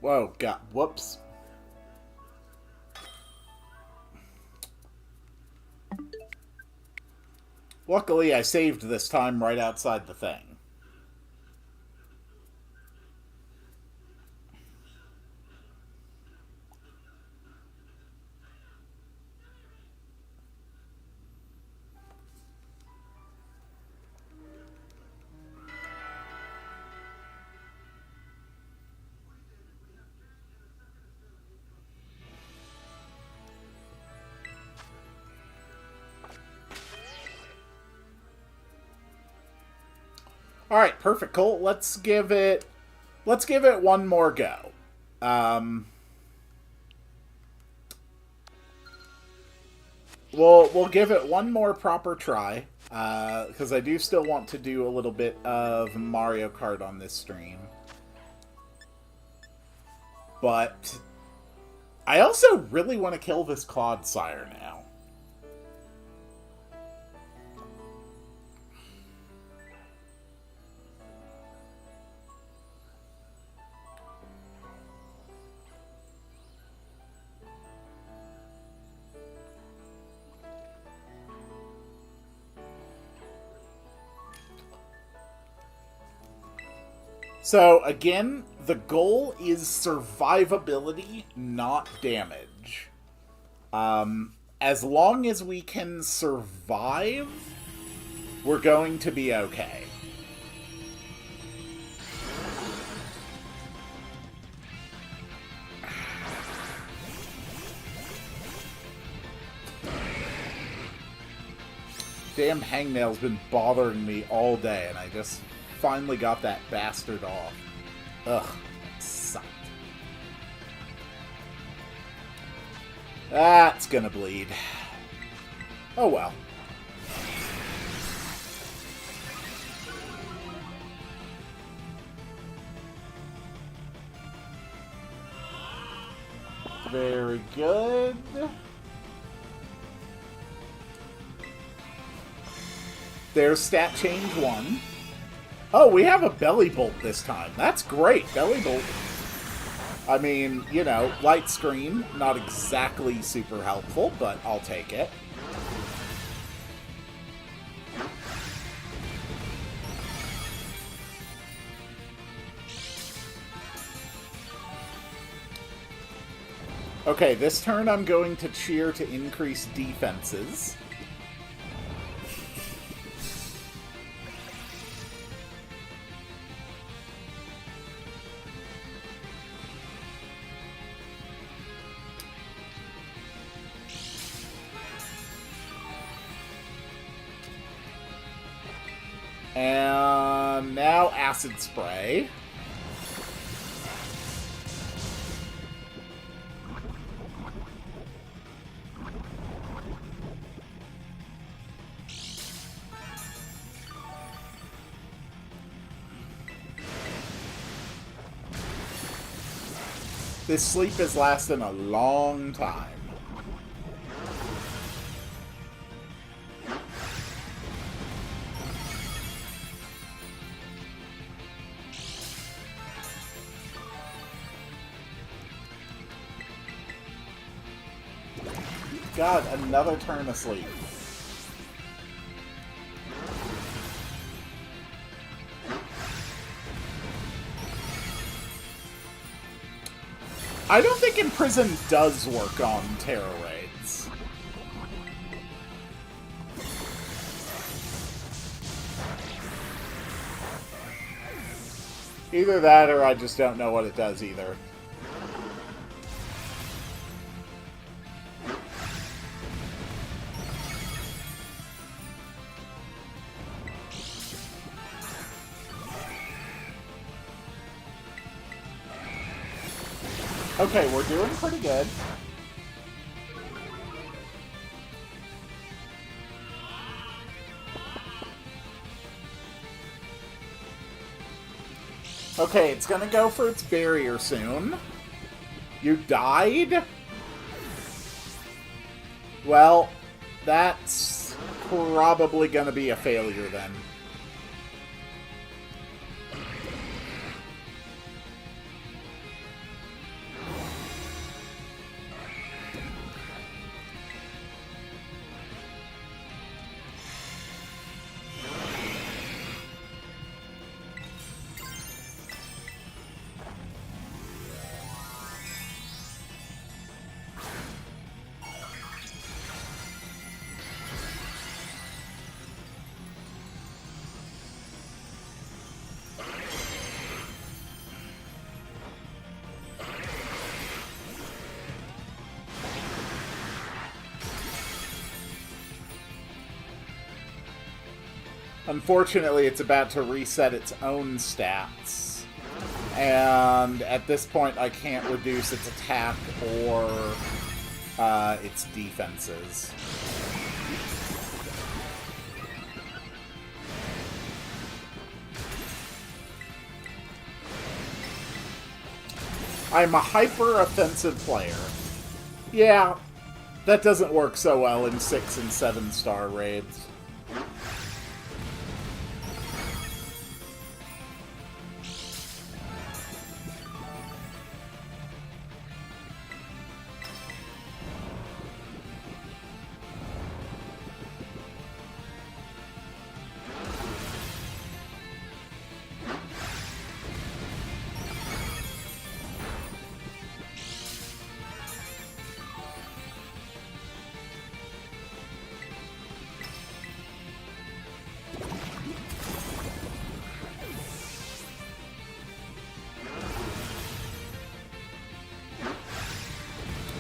Whoa, God, whoops. Luckily, I saved this time right outside the thing. All right, perfect, Cole. Let's give it one more go. We'll give it one more proper try, because I do still want to do a little bit of Mario Kart on this stream. But I also really want to kill this Clodsire now. So, again, the goal is survivability, not damage. As long as we can survive, we're going to be okay. Damn hangnail's been bothering me all day, and I just finally got that bastard off. Ugh, sucked. That's gonna bleed. Oh well. Very good. There's stat change 1. Oh, we have a Belly Bolt this time. That's great. Belly Bolt. I mean, you know, light screen, not exactly super helpful, but I'll take it. Okay, this turn I'm going to cheer to increase defenses. And now Acid Spray. This sleep is lasting a long time. God, another turn asleep. I don't think Imprison does work on Terror Raids. Either that or I just don't know what it does either. Okay, we're doing pretty good. Okay, it's gonna go for its barrier soon. You died? Well, that's probably gonna be a failure then. Unfortunately, it's about to reset its own stats. And at this point, I can't reduce its attack or its defenses. I'm a hyper-offensive player. Yeah, that doesn't work so well in 6 and 7 star raids.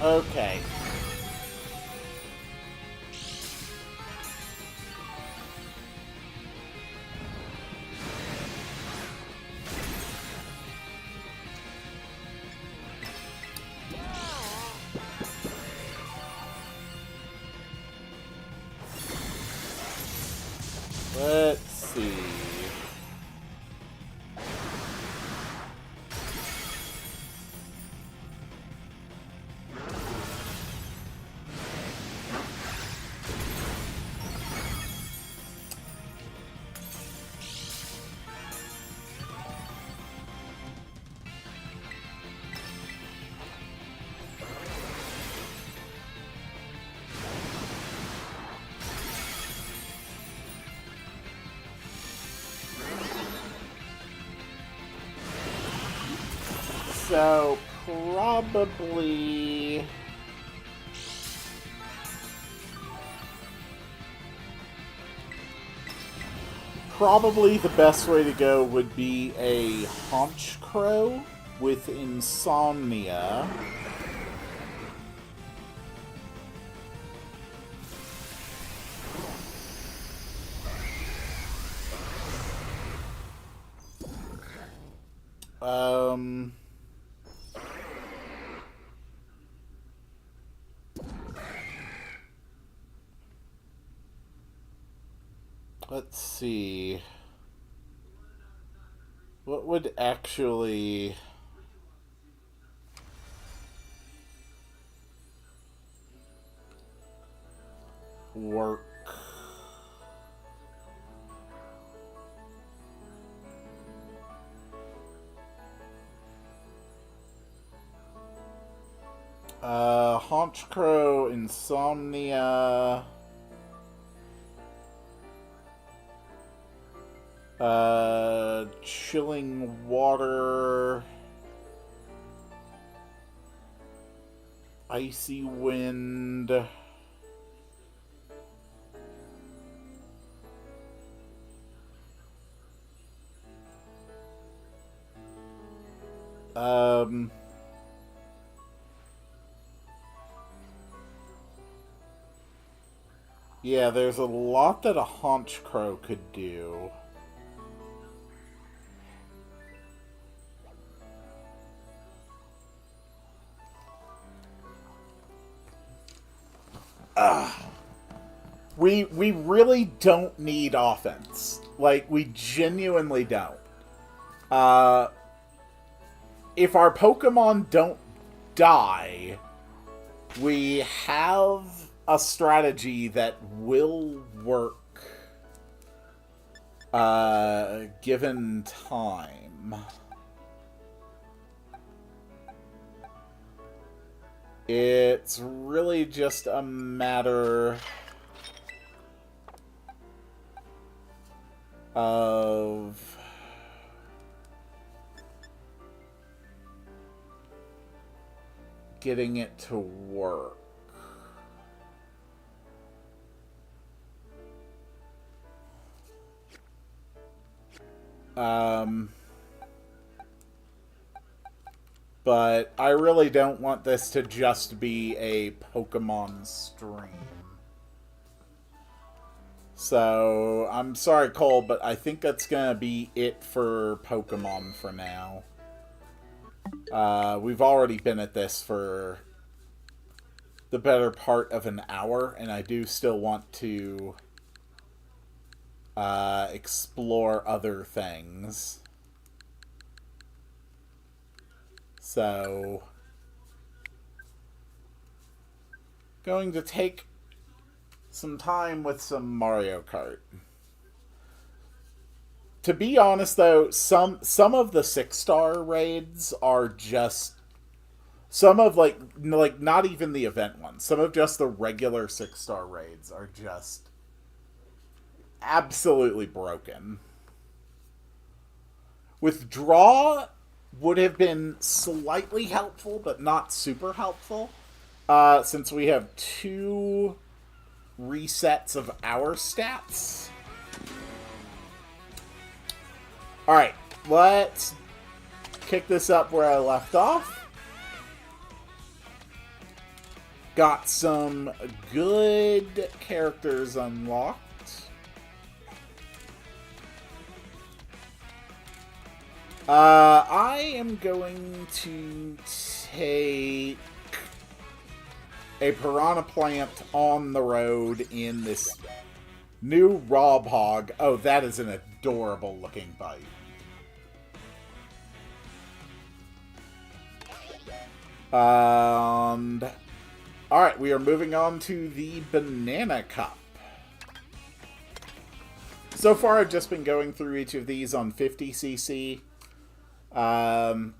Okay. Let's see. So, probably... Probably the best way to go would be a Haunch Crow with Insomnia. Let's see. What would actually work? Haunch Crow, Insomnia. Chilling Water. Icy Wind. Yeah, there's a lot that a Haunch Crow could do. We really don't need offense. Like, we genuinely don't. If our Pokemon don't die, we have a strategy that will work given time. It's really just a matter of getting it to work. But I really don't want this to just be a Pokemon stream. So, I'm sorry, Cole, but I think that's going to be it for Pokemon for now. We've already been at this for the better part of an hour, and I do still want to explore other things. So, going to take some time with some Mario Kart. To be honest, though, some of the 6-star raids are just some of like not even the event ones. Some of just the regular 6-star raids are just absolutely broken. Withdraw would have been slightly helpful, but not super helpful, since we have 2 resets of our stats. Alright, let's kick this up where I left off. Got some good characters unlocked. I am going to take a Piranha Plant on the road in this new Rob Hog. Oh, that is an adorable looking bite. And alright, we are moving on to the Banana Cup. So far, I've just been going through each of these on 50cc. I'll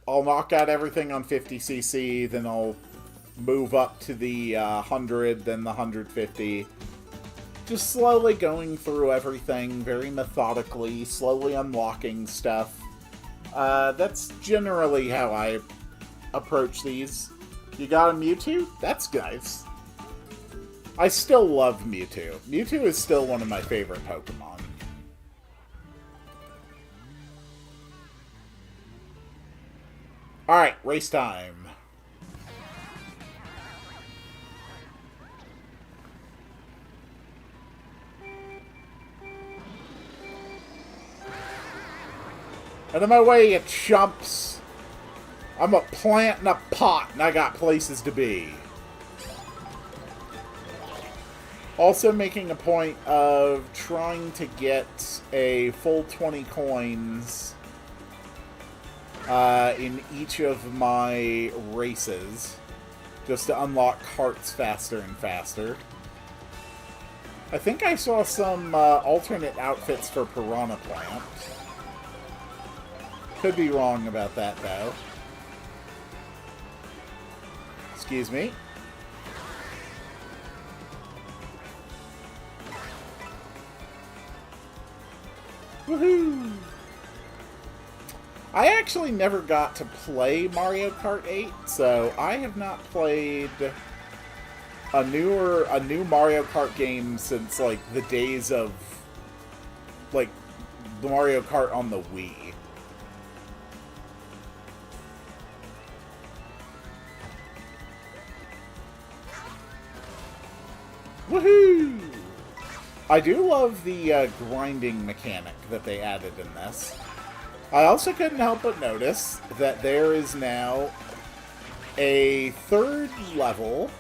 knock out everything on 50cc, then I'll move up to the 100, then the 150. Just slowly going through everything, very methodically, slowly unlocking stuff. That's generally how I approach these. You got a Mewtwo? That's nice. I still love Mewtwo. Mewtwo is still one of my favorite Pokemon. Alright, race time. Out of my way, you chumps! I'm a plant in a pot, and I got places to be. Also making a point of trying to get a full 20 coins in each of my races, just to unlock carts faster and faster. I think I saw some alternate outfits for Piranha Plant. Could be wrong about that, though. Excuse me. Woohoo! I actually never got to play Mario Kart 8, so I have not played a new Mario Kart game since, like, the days of, like, the Mario Kart on the Wii. Woohoo! I do love the grinding mechanic that they added in this. I also couldn't help but notice that there is now a 3rd level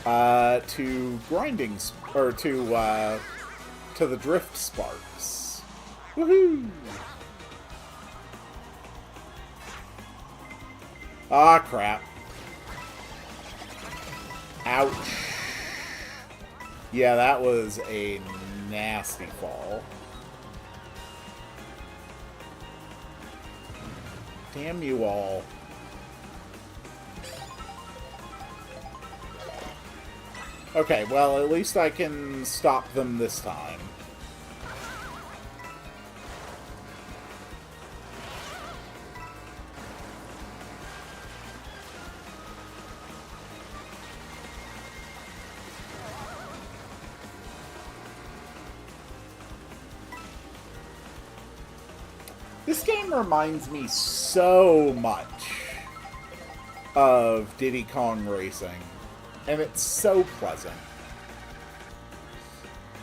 to grinding, or to the drift sparks. Woohoo! Ah, crap. Ouch. Yeah, that was a nasty fall. Damn you all. Okay, well, at least I can stop them this time. This game reminds me so much of Diddy Kong Racing, and it's so pleasant.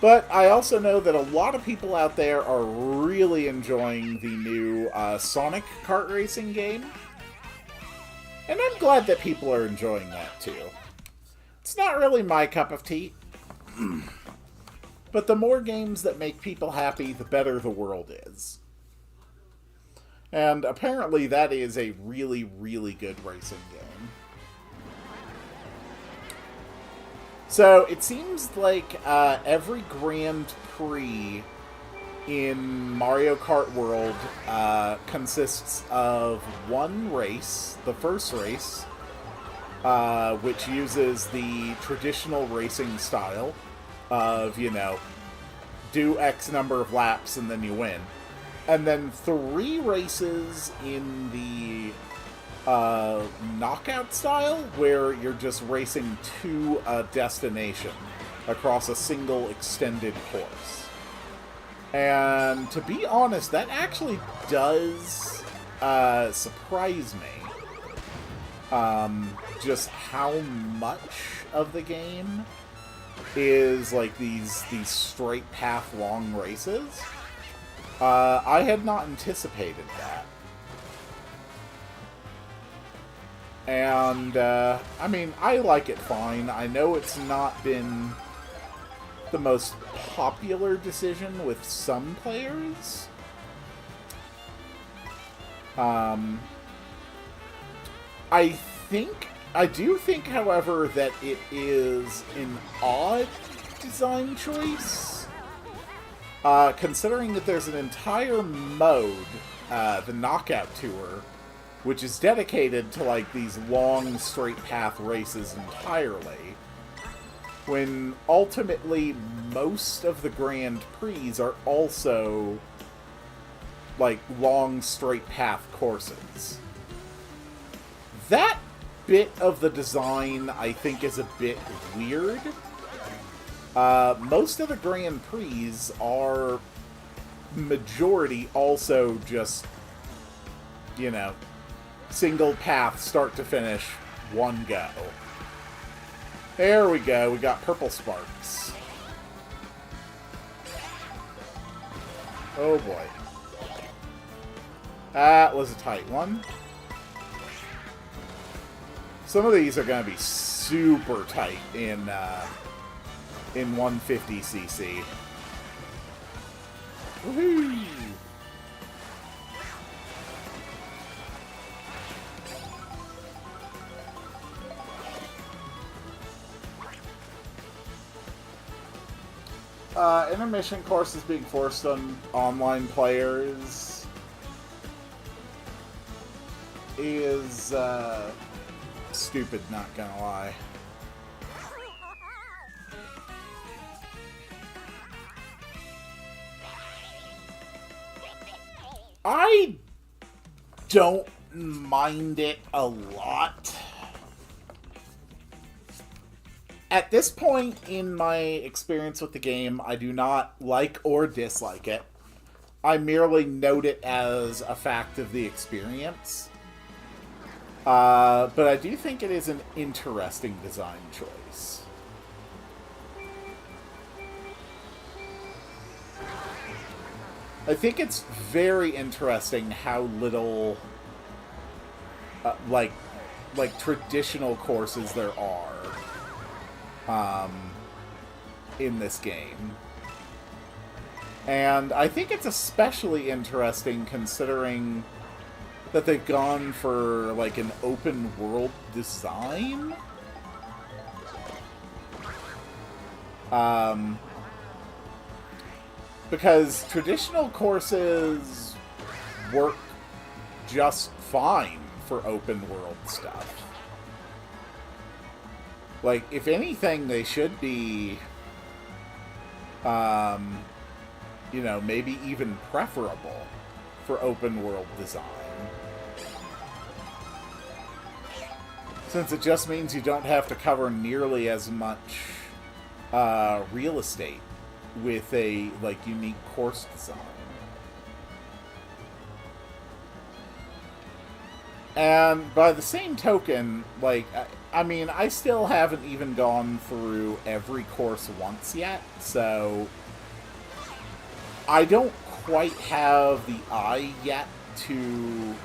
But I also know that a lot of people out there are really enjoying the new Sonic kart racing game. And I'm glad that people are enjoying that too. It's not really my cup of tea. But the more games that make people happy, the better the world is. And apparently that is a really, really good racing game. So it seems like every Grand Prix in Mario Kart World consists of one race, the first race, which uses the traditional racing style of, you know, do X number of laps and then you win. And then 3 races in the knockout style, where you're just racing to a destination across a single extended course. And to be honest, that actually does surprise me. Just how much of the game is like these straight path long races. I had not anticipated that. And, I mean, I like it fine. I know it's not been the most popular decision with some players. I do think, however, that it is an odd design choice. Considering that there's an entire mode, the Knockout Tour, which is dedicated to, like, these long, straight path races entirely, when ultimately most of the Grand Prix are also, like, long, straight path courses. That bit of the design, I think, is a bit weird. Most of the Grand Prix are majority also just, you know, single path, start to finish, one go. There we go, we got purple sparks. Oh boy. That was a tight one. Some of these are going to be super tight in 150cc. Woohoo! Intermission courses being forced on online players is stupid, not gonna lie. I don't mind it a lot. At this point in my experience with the game, I do not like or dislike it. I merely note it as a fact of the experience. But I do think it is an interesting design choice. I think it's very interesting how little, like traditional courses there are in this game. And I think it's especially interesting considering that they've gone for, like, an open world design. Because traditional courses work just fine for open world stuff. Like, if anything, they should be, you know, maybe even preferable for open world design. Since it just means you don't have to cover nearly as much real estate with a, like, unique course design. And by the same token, like, I mean, I still haven't even gone through every course once yet, so I don't quite have the eye yet to,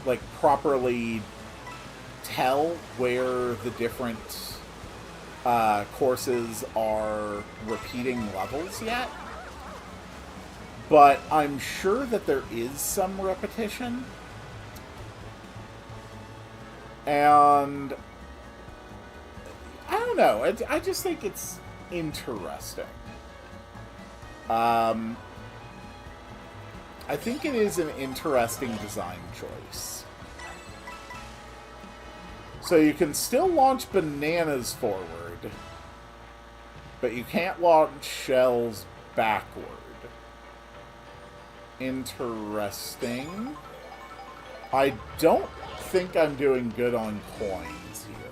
like, properly tell where the different courses are repeating levels yet. But I'm sure that there is some repetition. And I don't know. I just think it's interesting. I think it is an interesting design choice. So you can still launch bananas forward, but you can't launch shells backward. Interesting. I don't think I'm doing good on coins here.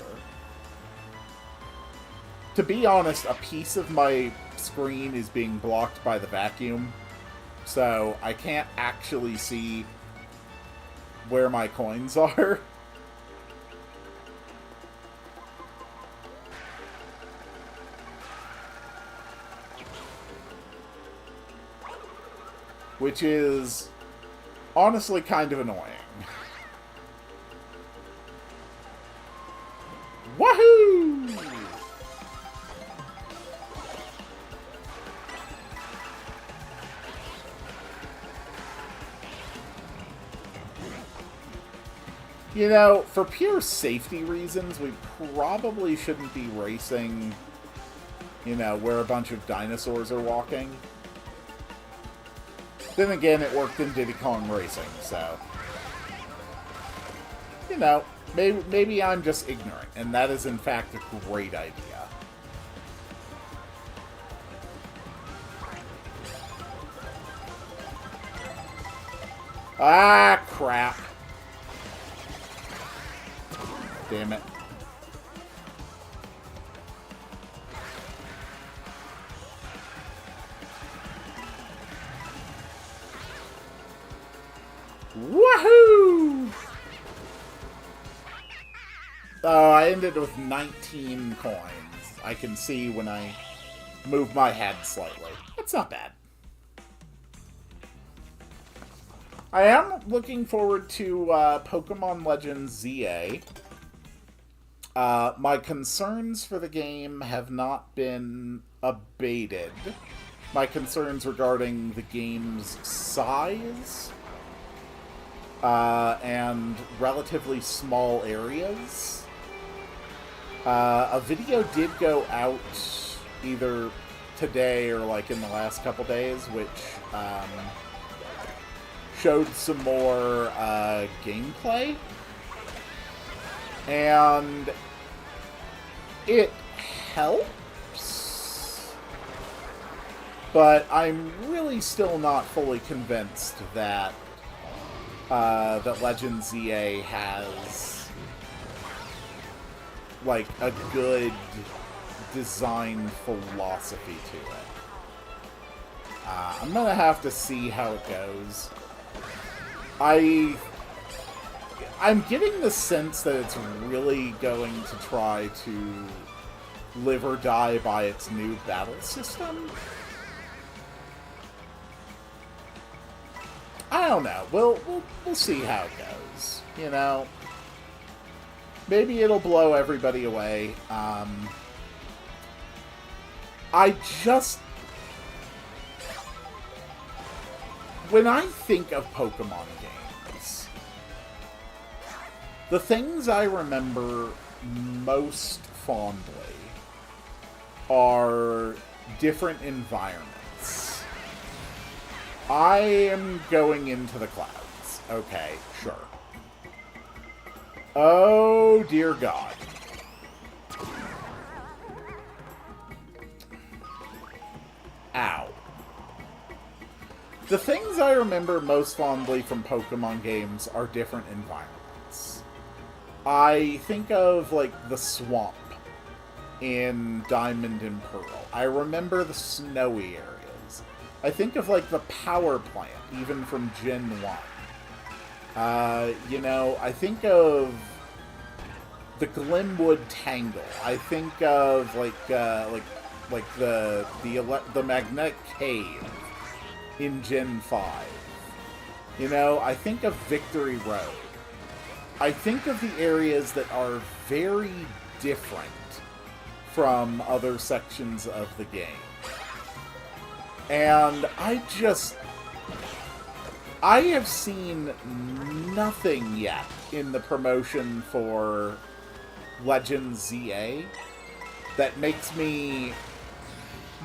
To be honest, a piece of my screen is being blocked by the vacuum, so I can't actually see where my coins are. Which is honestly kind of annoying. Woohoo! You know, for pure safety reasons, we probably shouldn't be racing, you know, where a bunch of dinosaurs are walking. Then again, it worked in Diddy Kong Racing, so... You know, maybe I'm just ignorant, and that is in fact a great idea. Ah, crap. Damn it. Woohoo! Oh, I ended with 19 coins. I can see when I move my head slightly. That's not bad. I am looking forward to Pokemon Legends ZA. My concerns for the game have not been abated. My concerns regarding the game's size and relatively small areas. A video did go out either today or like in the last couple days, which showed some more gameplay. And it helps, but I'm really still not fully convinced that that Legends ZA has like a good design philosophy to it. I'm gonna have to see how it goes. I'm getting the sense that it's really going to try to live or die by its new battle system. I don't know. We'll see how it goes. You know, maybe it'll blow everybody away. When I think of Pokemon games, the things I remember most fondly are different environments. I am going into the clouds. Okay, sure. Oh, dear God. Ow. The things I remember most fondly from Pokemon games are different environments. I think of, like, the swamp in Diamond and Pearl. I remember the snowy areas. I think of, like, the power plant, even from Gen 1. You know, I think of the Glimwood Tangle. I think of like the Magnetic Cave in Gen 5. You know, I think of Victory Road. I think of the areas that are very different from other sections of the game. And I have seen nothing yet in the promotion for Legends ZA that makes me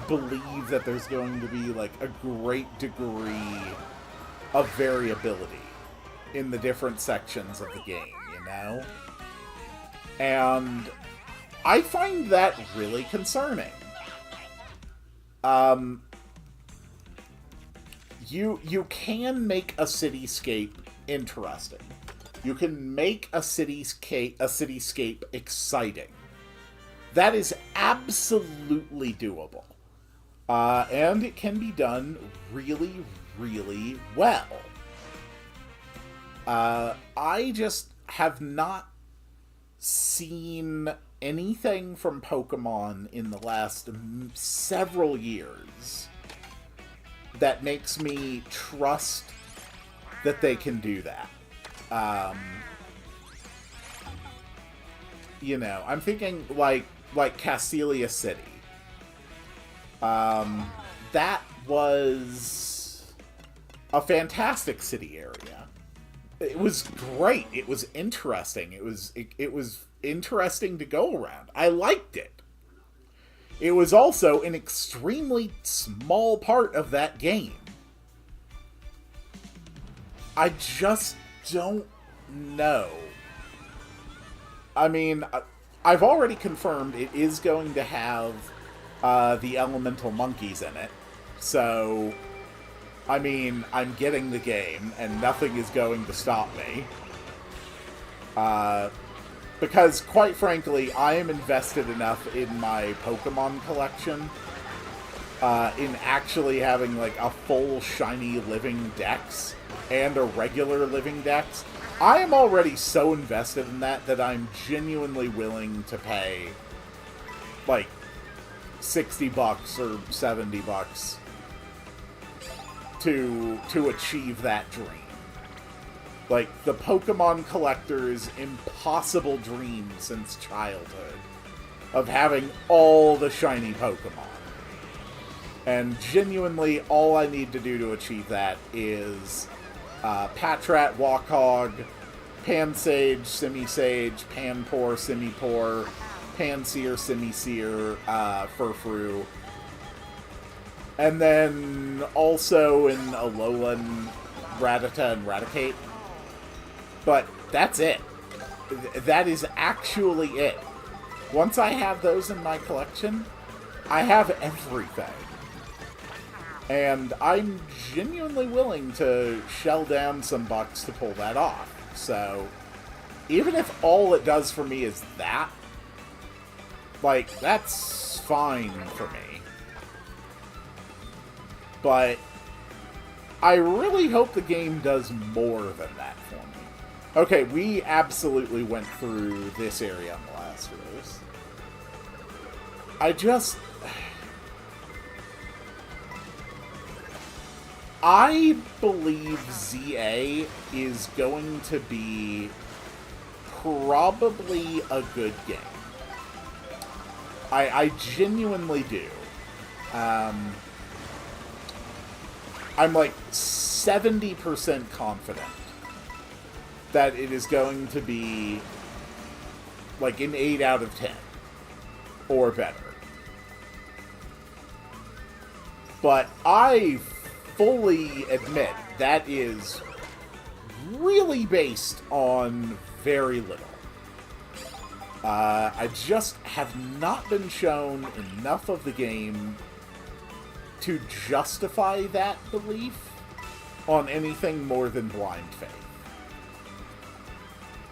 believe that there's going to be like a great degree of variability in the different sections of the game, you know? And I find that really concerning. You can make a cityscape interesting. You can make a cityscape exciting. That is absolutely doable. And it can be done really, really well. I just have not seen anything from Pokemon in the last several years that makes me trust that they can do that. You know, I'm thinking like Castelia City. That was a fantastic city area. It was great. It was interesting. It was interesting to go around. I liked it. It was also an extremely small part of that game. I just don't know. I mean, I've already confirmed it is going to have the elemental monkeys in it. So, I mean, I'm getting the game, and nothing is going to stop me. Because, quite frankly, I am invested enough in my Pokemon collection, in actually having, like, a full shiny living dex, and a regular living dex. I am already so invested in that I'm genuinely willing to pay, like, $60 or $70 to achieve that dream. Like, the Pokemon collector's impossible dream since childhood of having all the shiny Pokemon. And genuinely, all I need to do to achieve that is Patrat, Walkhog, Pansage, Simisage, Panpour, Simipour, Pansear, Simisear, Furfrou. And then also in Alolan, Rattata and Raticate. But that's it. That is actually it. Once I have those in my collection, I have everything. And I'm genuinely willing to shell down some bucks to pull that off. So, even if all it does for me is that, like, that's fine for me. But I really hope the game does more than that for me. Okay, we absolutely went through this area on the last race. I believe ZA is going to be probably a good game. I genuinely do. I'm like 70% confident that it is going to be like an 8 out of 10 or better. But I fully admit that is really based on very little. I just have not been shown enough of the game to justify that belief on anything more than blind faith.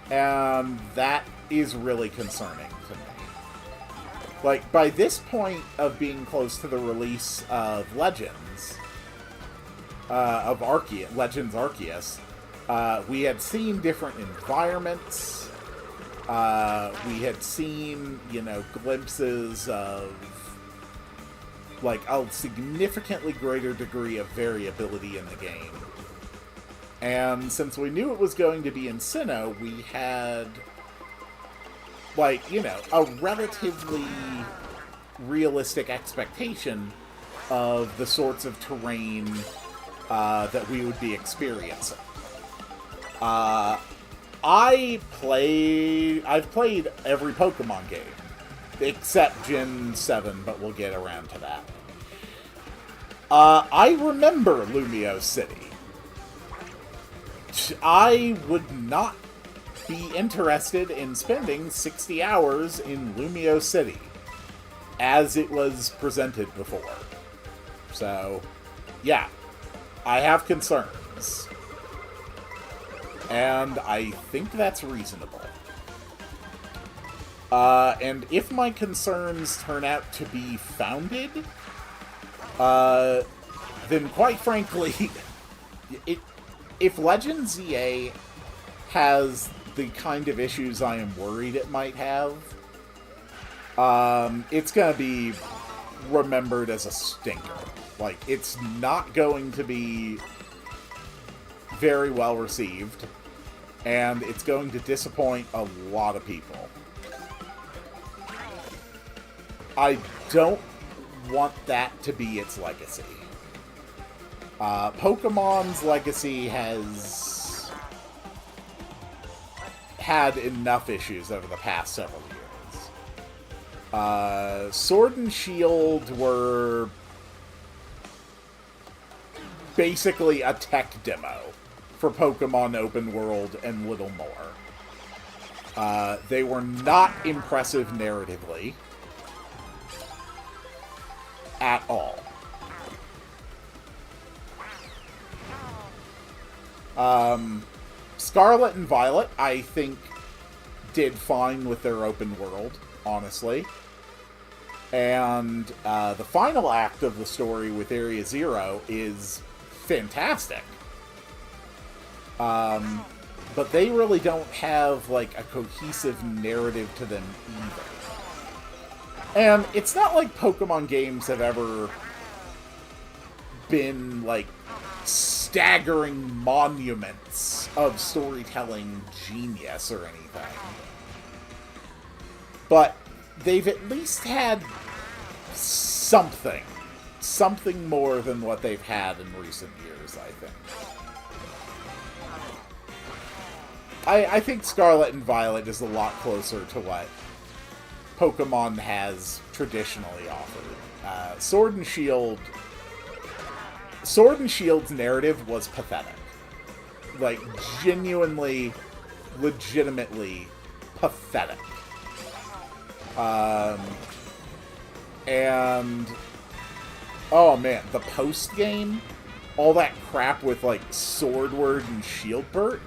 And that is really concerning to me. Like, by this point of being close to the release of Legends, Legends Arceus, We had seen different environments. We had seen, glimpses of, like, a significantly greater degree of variability in the game. And since we knew it was going to be in Sinnoh, we had, like, a relatively realistic expectation of the sorts of terrain that we would be experiencing. I've played every Pokemon game except Gen 7, but we'll get around to that. I remember Lumio City. I would not be interested in spending 60 hours in Lumio City as it was presented before. So, yeah, I have concerns. And I think that's reasonable. And if my concerns turn out to be founded, then quite frankly, if Legends EA has the kind of issues I am worried it might have, it's going to be remembered as a stinker. Like, it's not going to be very well received, and it's going to disappoint a lot of people. I don't want that to be its legacy. Pokemon's legacy has had enough issues over the past several years. Sword and Shield were basically a tech demo for Pokemon Open World and little more. They were not impressive narratively at all. Scarlet and Violet, I think, did fine with their open world, honestly. And the final act of the story with Area Zero is fantastic. But they really don't have, like, a cohesive narrative to them either. And it's not like Pokemon games have ever been, like, staggering monuments of storytelling genius or anything. But they've at least had something more than what they've had in recent years, I think. I think Scarlet and Violet is a lot closer to what Pokemon has traditionally offered. Sword and Shield's narrative was pathetic. Like, genuinely, legitimately pathetic. And oh man, the post-game, all that crap with, like, Swordward and Shieldbert,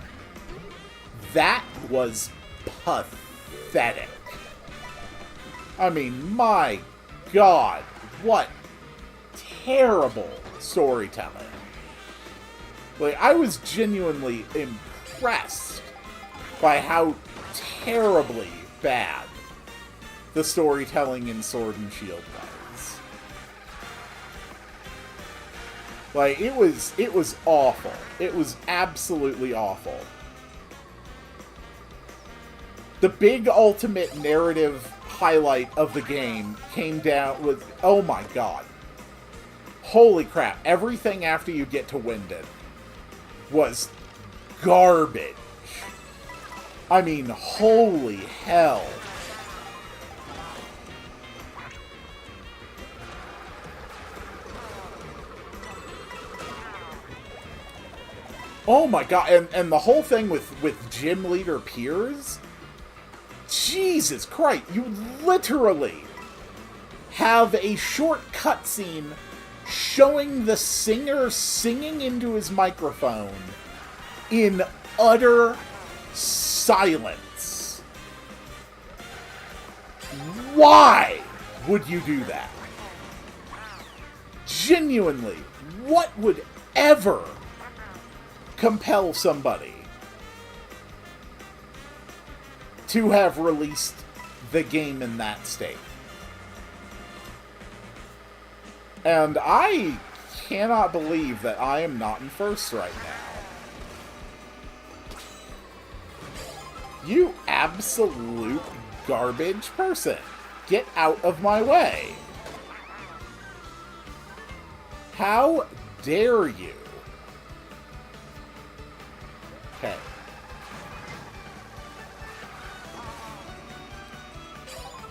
that was pathetic. I mean, my God, what terrible storytelling. Like, I was genuinely impressed by how terribly bad the storytelling in Sword and Shield was. Like, it was awful. It was absolutely awful. The big ultimate narrative highlight of the game came down with, oh my God. Holy crap, everything after you get to Wyndon was garbage. I mean, holy hell. Oh my God, and the whole thing with Gym Leader Piers, Jesus Christ, you literally have a short cutscene showing the singer singing into his microphone in utter silence. Why would you do that? Genuinely, what would ever compel somebody to have released the game in that state. And I cannot believe that I am not in first right now. You absolute garbage person. Get out of my way. How dare you? Okay.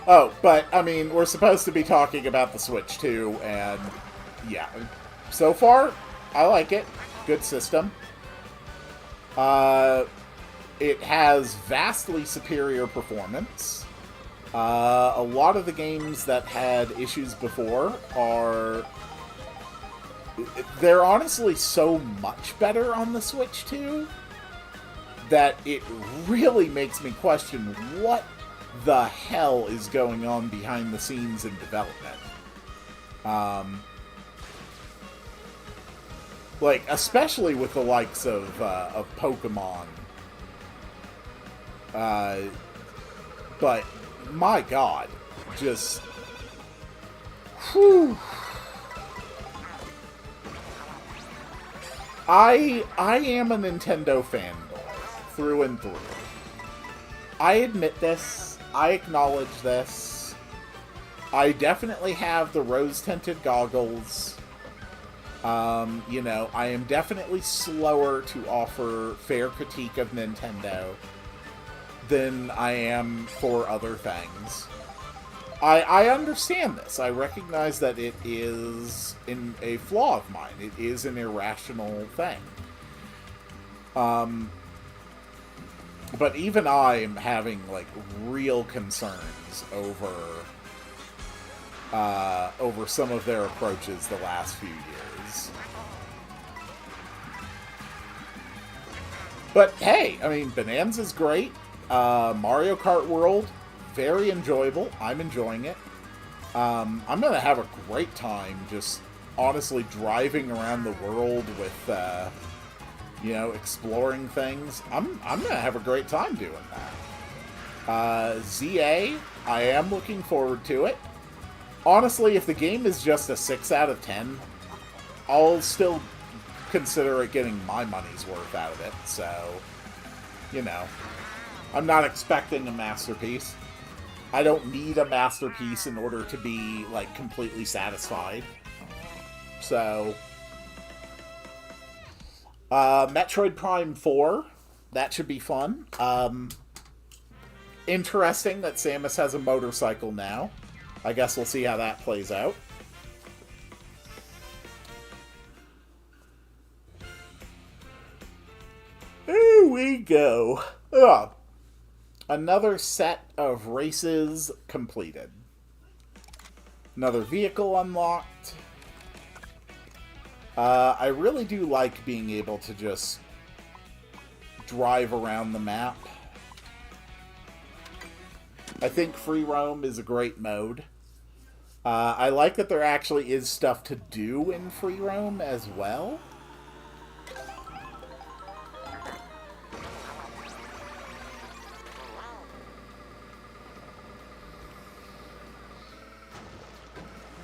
Oh, but, I mean, we're supposed to be talking about the Switch too, and yeah. So far, I like it. Good system. It has vastly superior performance. A lot of the games that had issues before are... They're honestly so much better on the Switch 2 that it really makes me question what the hell is going on behind the scenes in development. Like, especially with the likes of Pokemon. But, my god, just... Whew. I am a Nintendo fanboy, through and through. I admit this. I acknowledge this. I definitely have the rose-tinted goggles. You know, I am definitely slower to offer fair critique of Nintendo than I am for other things. I understand this. I recognize that it is a flaw of mine. It is an irrational thing. But even I am having, like, real concerns over some of their approaches the last few years. But hey, I mean, Bonanza's great. Mario Kart World, very enjoyable. I'm enjoying it. I'm gonna have a great time just honestly driving around the world with, you know, exploring things. I'm gonna have a great time doing that. ZA, I am looking forward to it. Honestly, if the game is just a 6 out of 10, I'll still consider it getting my money's worth out of it. So, you know, I'm not expecting a masterpiece. I don't need a masterpiece in order to be, like, completely satisfied. So, Metroid Prime 4, that should be fun. Interesting that Samus has a motorcycle now. I guess we'll see how that plays out. Here we go. Ugh. Another set of races completed. Another vehicle unlocked. I really do like being able to just drive around the map. I think free roam is a great mode. I like that there actually is stuff to do in free roam as well.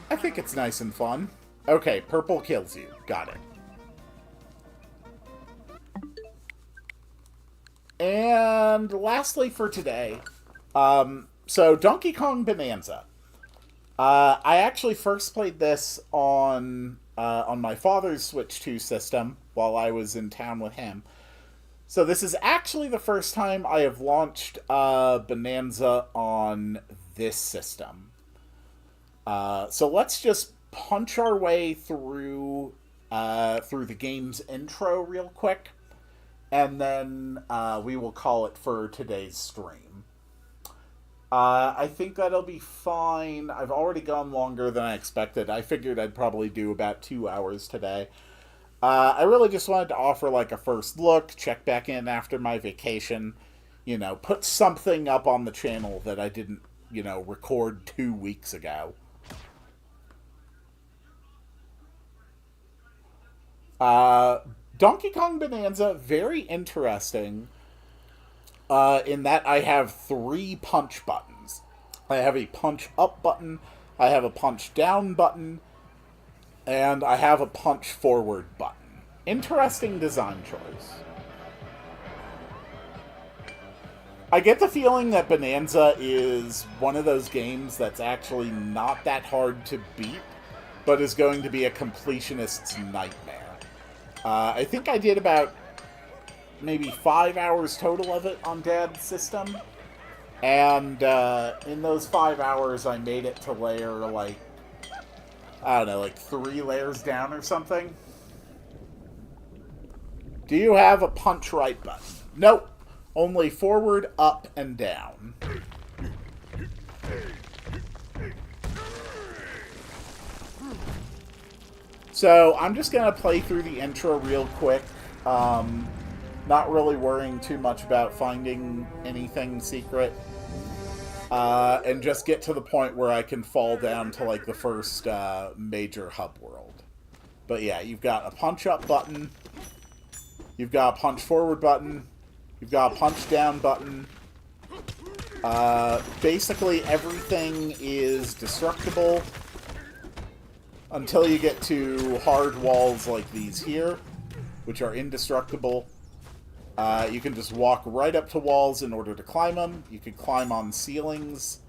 I think it's nice and fun. Okay, purple kills you. Got it. And lastly for today, so Donkey Kong Bonanza. I actually first played this on my father's Switch 2 system while I was in town with him. So this is actually the first time I have launched Bonanza on this system. So let's just punch our way through the game's intro real quick, and then we will call it for today's stream. I think that'll be fine. I've already gone longer than I expected. I figured I'd probably do about 2 hours today. I really just wanted to offer like a first look, check back in after my vacation, you know, put something up on the channel that I didn't, you know, record 2 weeks ago. Donkey Kong Bonanza, very interesting in that I have 3 punch buttons. I have a punch up button, I have a punch down button, and I have a punch forward button. Interesting design choice. I get the feeling that Bonanza is one of those games that's actually not that hard to beat, but is going to be a completionist's nightmare. I think I did about maybe 5 hours total of it on Dad's system. And in those 5 hours, I made it to layer, like, I don't know, like 3 layers down or something. Do you have a punch right button? Nope. Only forward, up, and down. So, I'm just going to play through the intro real quick. Not really worrying too much about finding anything secret. And just get to the point where I can fall down to, like, the first major hub world. But yeah, you've got a punch up button. You've got a punch forward button. You've got a punch down button. Basically, everything is destructible until you get to hard walls like these here, which are indestructible. You can just walk right up to walls in order to climb them. You can climb on ceilings.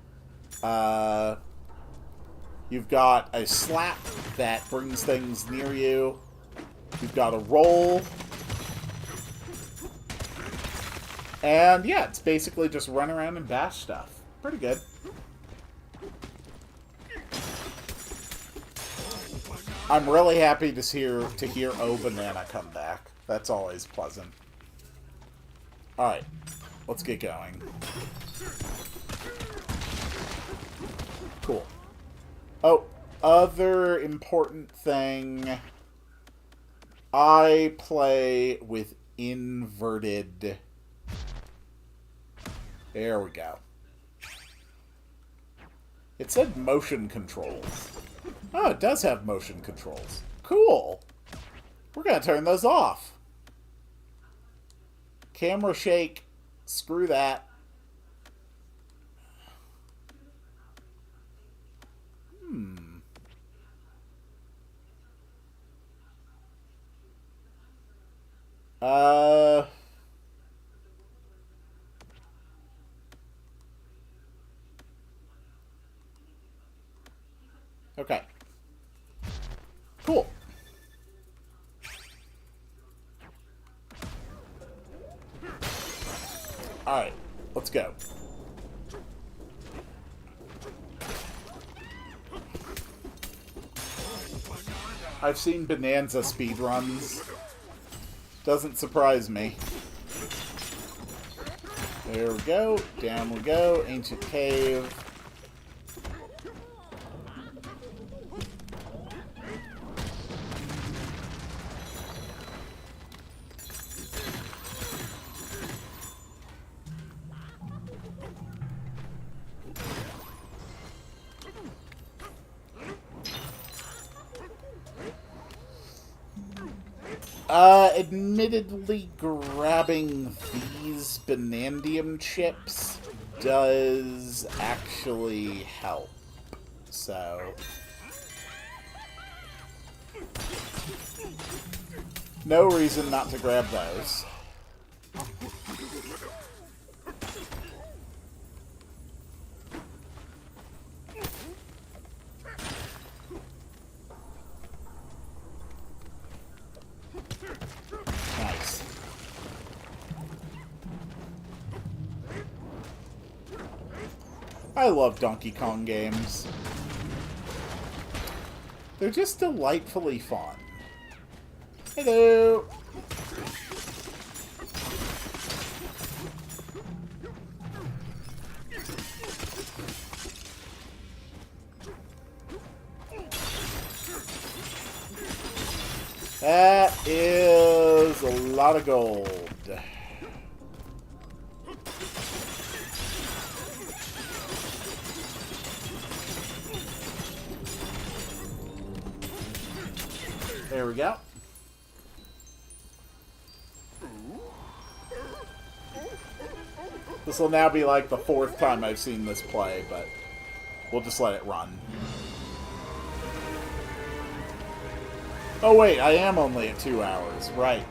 You've got a slap that brings things near you. You've got a roll. And yeah, it's basically just run around and bash stuff. Pretty good. I'm really happy to hear Oh Banana come back. That's always pleasant. Alright, let's get going. Cool. Oh, other important thing. I play with inverted... There we go. It said motion controls. Oh, it does have motion controls. Cool. We're going to turn those off. Camera shake. Screw that. Okay. Cool. Alright, let's go. I've seen Bonanza speedruns. Doesn't surprise me. There we go. Down we go. Ancient cave. Admittedly, grabbing these Bonandium chips does actually help. So... no reason not to grab those. Nice. I love Donkey Kong games. They're just delightfully fun. Hello! That is a lot of gold. There we go. This will now be like the 4th time I've seen this play, but we'll just let it run. Oh wait, I am only at 2 hours, right.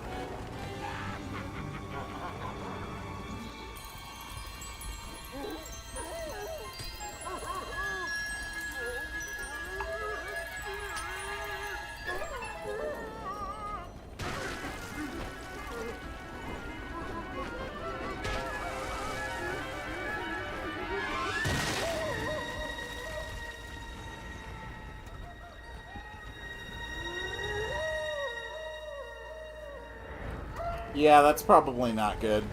Yeah, that's probably not good.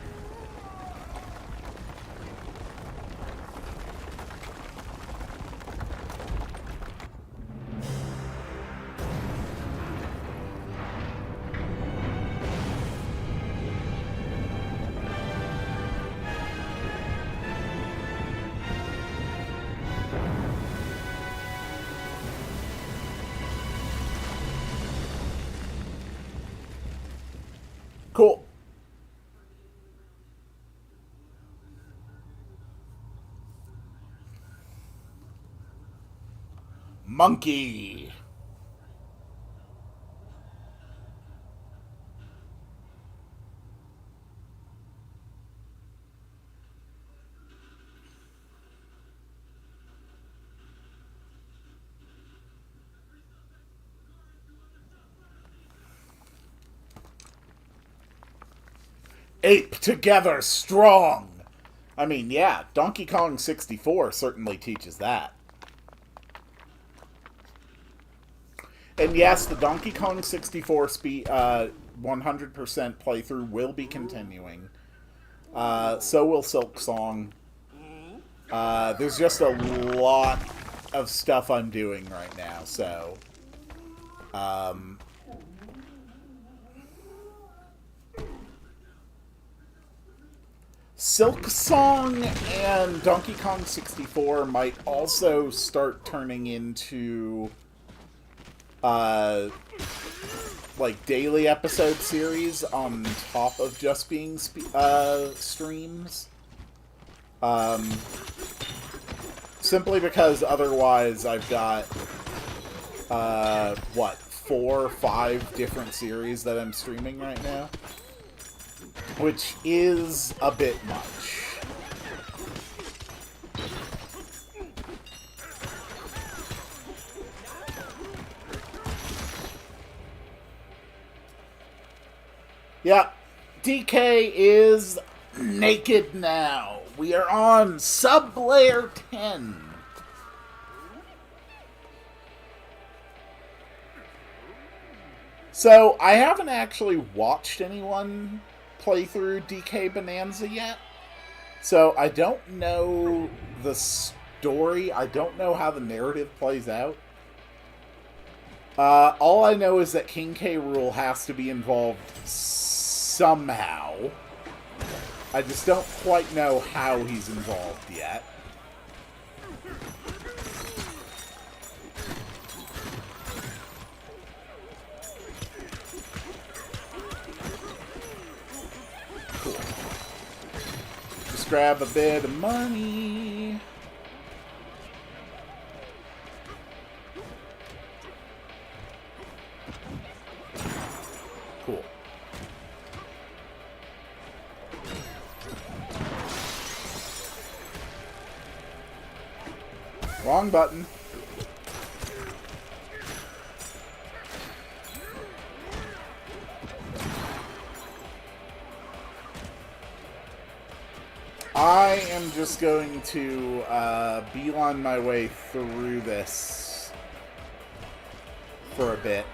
Cool. Monkey. Ape together strong. I mean, yeah, Donkey Kong 64 certainly teaches that. And yes, the Donkey Kong 64 100% playthrough will be continuing. So will Silk Song. There's just a lot of stuff I'm doing right now, so... Silk Song and Donkey Kong 64 might also start turning into... like daily episode series on top of just being streams. Simply because otherwise I've got, 4 or 5 different series that I'm streaming right now? Which is a bit much. Yeah, DK is naked now. We are on Sub-Layer 10. So, I haven't actually watched anyone play through DK Bonanza yet. So, I don't know the story. I don't know how the narrative plays out. All I know is that King K. Rool has to be involved somehow. I just don't quite know how he's involved yet. Cool. Just grab a bit of money. Cool. Wrong button. I am just going to beeline my way through this for a bit.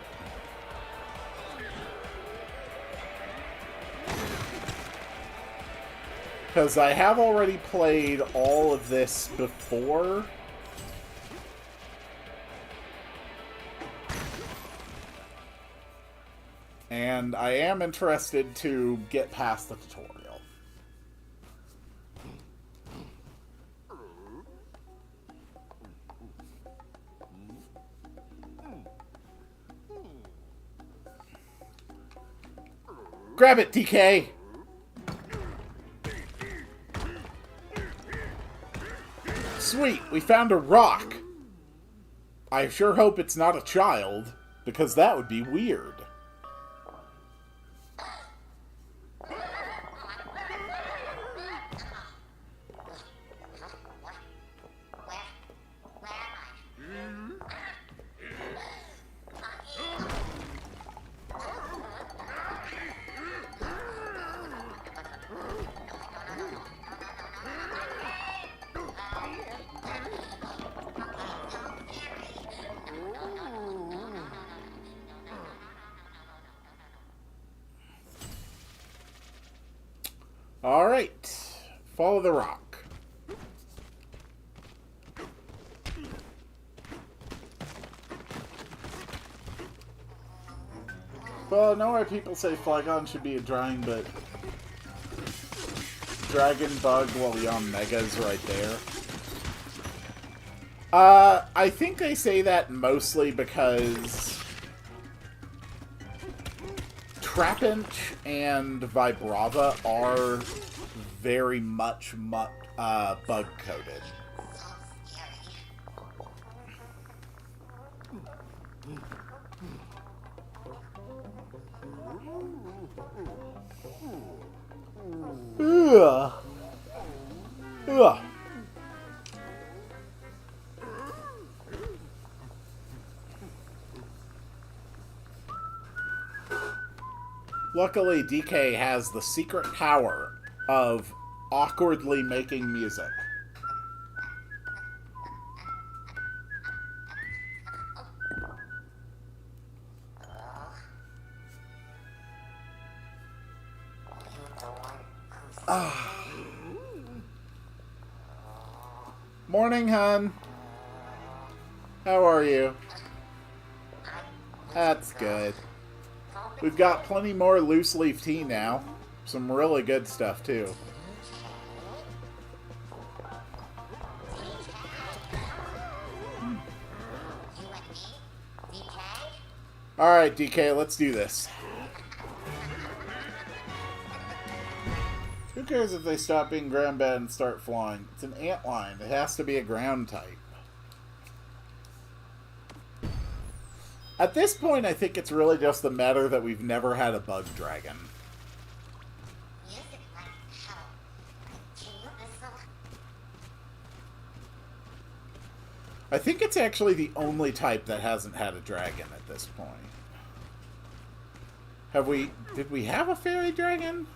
Because I have already played all of this before. And I am interested to get past the tutorial. Grab it, DK! Sweet, we found a rock. I sure hope it's not a child, because that would be weird. Alright. Follow the rock. Well, I know why people say Flygon should be a drawing, but Dragon Bug, well, Yon Mega's right there. I think they say that mostly because Trapinch and Vibrava are very much bug-coated. Ugh. Ugh. Luckily, DK has the secret power of awkwardly making music. Morning, hun. How are you? That's good. We've got plenty more loose leaf tea now. Some really good stuff, too. Alright, DK, let's do this. Who cares if they stop being ground bad and start flying? It's an antlion. It has to be a ground type. At this point, I think it's really just the matter that we've never had a bug dragon. I think it's actually the only type that hasn't had a dragon at this point. Did we have a fairy dragon?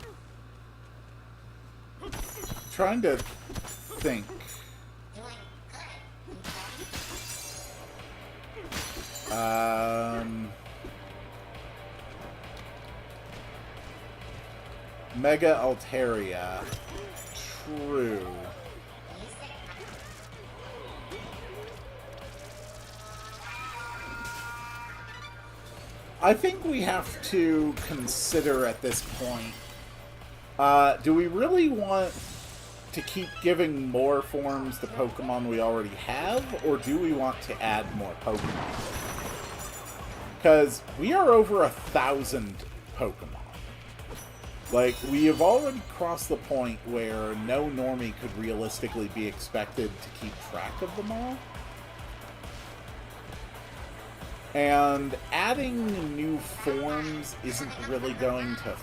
Trying to think. Mega Altaria. True. I think we have to consider at this point, do we really want to keep giving more forms to Pokemon we already have, or do we want to add more Pokemon? Because we are over 1,000 Pokemon. Like, we have already crossed the point where no normie could realistically be expected to keep track of them all. And adding new forms isn't really going to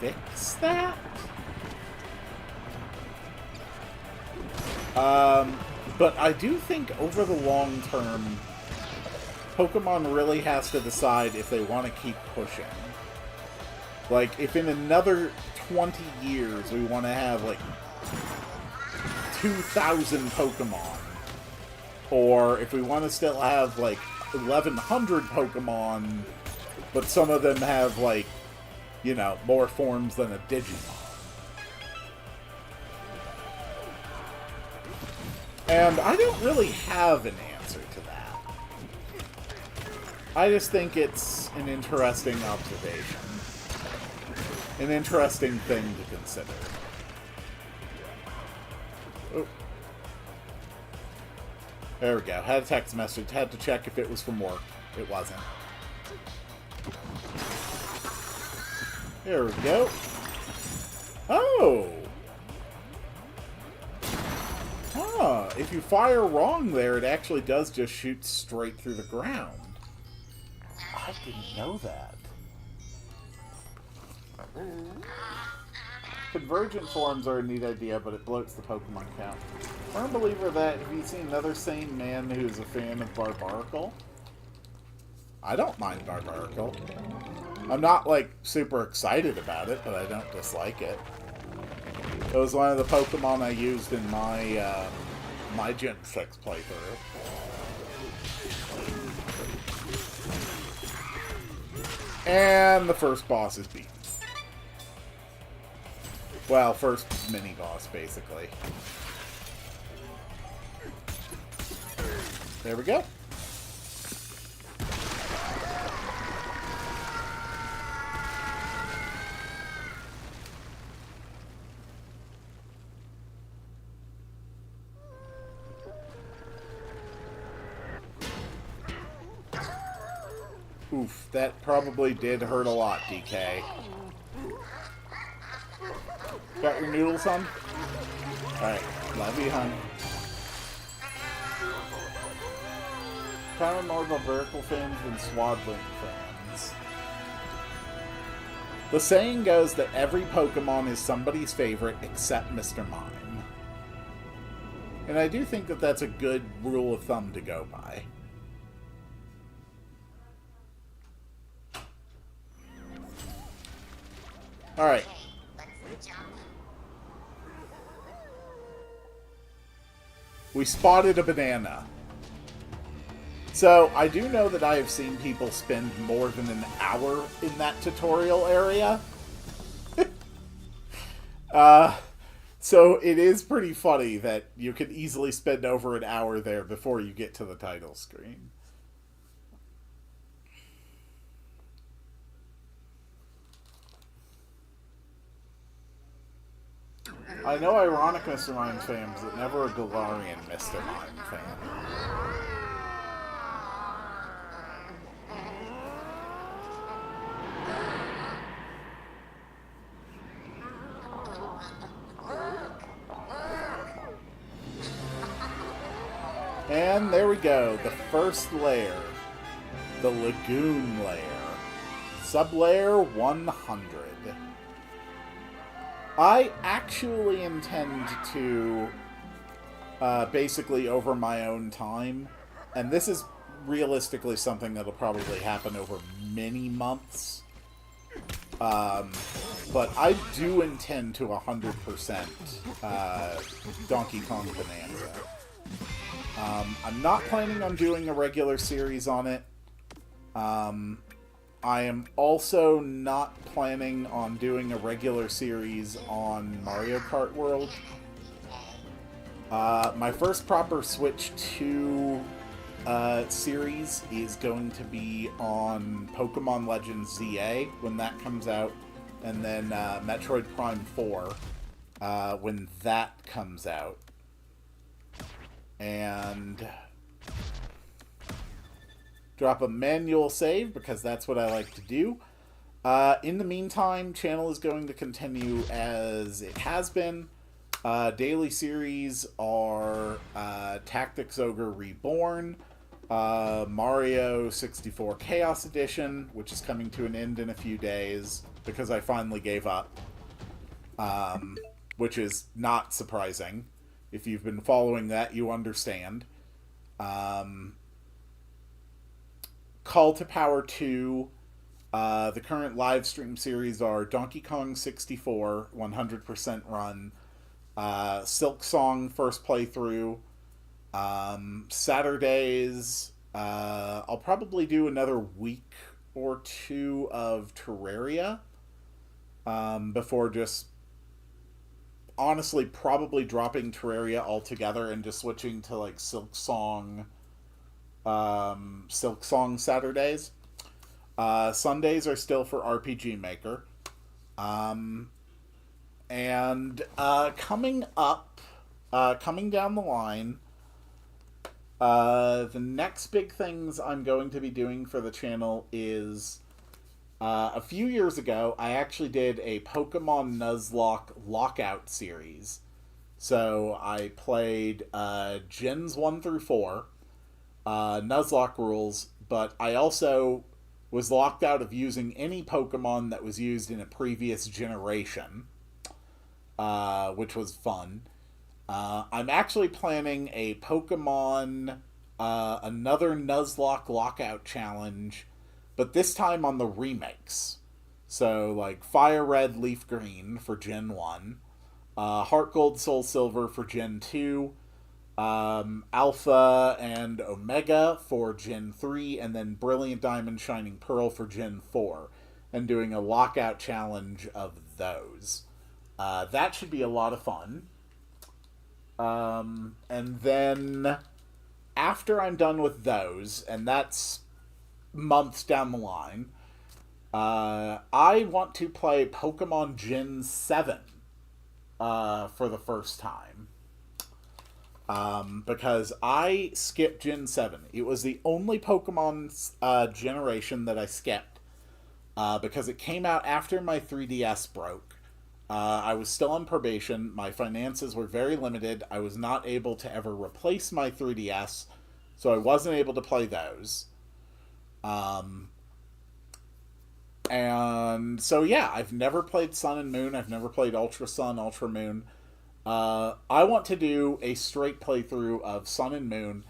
fix that. But I do think over the long term, Pokemon really has to decide if they want to keep pushing. Like, if in another 20 years we want to have, like, 2,000 Pokemon, or if we want to still have, like, 1,100 Pokemon, but some of them have, like, you know, more forms than a Digimon. And I don't really have an answer to that. I just think it's an interesting observation. An interesting thing to consider. Oh. There we go. Had a text message. Had to check if it was from work. It wasn't. There we go. Oh! Huh, if you fire wrong there, it actually does just shoot straight through the ground. I didn't know that. Convergent forms are a neat idea, but it bloats the Pokemon count. I'm a believer that if you see another sane man who's a fan of Barbaracle, I don't mind Barbaracle. I'm not, like, super excited about it, but I don't dislike it. It was one of the Pokemon I used in my, my Gen 6 playthrough. And the first boss is beaten. Well, first mini-boss, basically. There we go. Oof, that probably did hurt a lot, DK. Got your noodles, son? Alright, love you, hon. Kind of more Barbaracle fans than Swadling fans. The saying goes that every Pokemon is somebody's favorite except Mr. Mime. And I do think that that's a good rule of thumb to go by. Alright. We spotted a banana. So, I do know that I have seen people spend more than an hour in that tutorial area. So it is pretty funny that you could easily spend over an hour there before you get to the title screen. I know ironic Mr. Mime fans, but never a Galarian Mr. Mime fan. And there we go, the first layer. The Lagoon Layer. Sub-layer 100. I actually intend to, basically over my own time, and this is realistically something that'll probably happen over many months, but I do intend to 100% Donkey Kong Bonanza. I'm not planning on doing a regular series on it. I am also not planning on doing a regular series on Mario Kart World. My first proper Switch 2 series is going to be on Pokemon Legends ZA when that comes out, and then Metroid Prime 4 when that comes out. And drop a manual save, because that's what I like to do. In the meantime, channel is going to continue as it has been. Daily series are Tactics Ogre Reborn, Mario 64 Chaos Edition, which is coming to an end in a few days, because I finally gave up. Which is not surprising. If you've been following that, you understand. Call to Power 2. The current live stream series are Donkey Kong 64, 100% run. Silk Song first playthrough. Saturdays, I'll probably do another week or two of Terraria. Before just honestly probably dropping Terraria altogether and just switching to like Silk Song Saturdays. Sundays are still for RPG Maker. And coming up, coming down the line, the next big things I'm going to be doing for the channel is a few years ago, I actually did a Pokemon Nuzlocke Lockout series. So I played Gens 1 through 4, Nuzlocke rules, but I also was locked out of using any Pokemon that was used in a previous generation, which was fun. I'm actually planning a Pokemon, another Nuzlocke Lockout Challenge, but this time on the remakes. So, like Fire Red, Leaf Green for Gen 1, Heart Gold, Soul Silver for Gen 2, Alpha and Omega for Gen 3, and then Brilliant Diamond, Shining Pearl for Gen 4, and doing a lockout challenge of those. That should be a lot of fun. And then after I'm done with those, and that's months down the line, I want to play Pokemon Gen 7 for the first time. Because I skipped Gen 7. It was the only Pokemon generation that I skipped because it came out after my 3DS broke. I was still on probation. My finances were very limited. I was not able to ever replace my 3DS, so I wasn't able to play those. And so, yeah, I've never played Sun and Moon. I've never played Ultra Sun, Ultra Moon. I want to do a straight playthrough of Sun and Moon.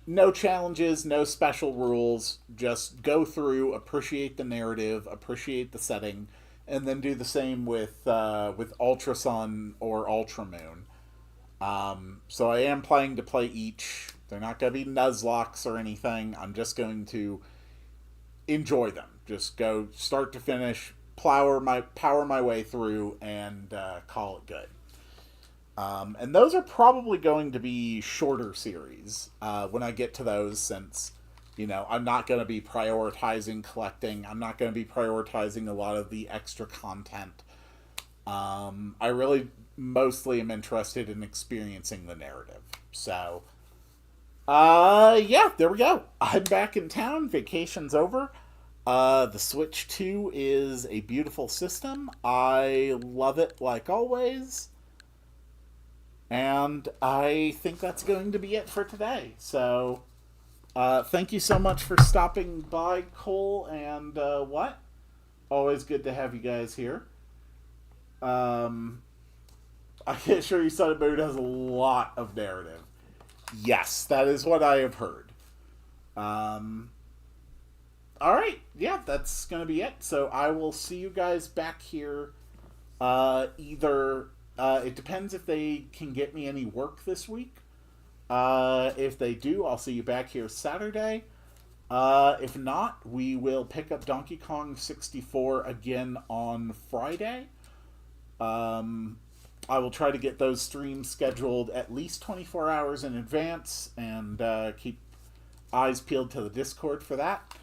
No challenges, no special rules. Just go through, appreciate the narrative, appreciate the setting, and then do the same with Ultra Sun or Ultra Moon. So I am planning to play each. They're not going to be Nuzlocks or anything. I'm just going to enjoy them. Just go start to finish, power my way through, and call it good. And those are probably going to be shorter series when I get to those, since, you know, I'm not going to be prioritizing collecting. I'm not going to be prioritizing a lot of the extra content. I really mostly am interested in experiencing the narrative. So, yeah, there we go. I'm back in town. Vacation's over. The Switch 2 is a beautiful system. I love it like always. And I think that's going to be it for today. So, thank you so much for stopping by, Cole and what? Always good to have you guys here. I'm sure you said Moon has a lot of narrative. Yes, that is what I have heard. Alright, yeah, that's going to be it. So I will see you guys back here either... it depends if they can get me any work this week. If they do, I'll see you back here Saturday. If not, we will pick up Donkey Kong 64 again on Friday. I will try to get those streams scheduled at least 24 hours in advance and keep eyes peeled to the Discord for that.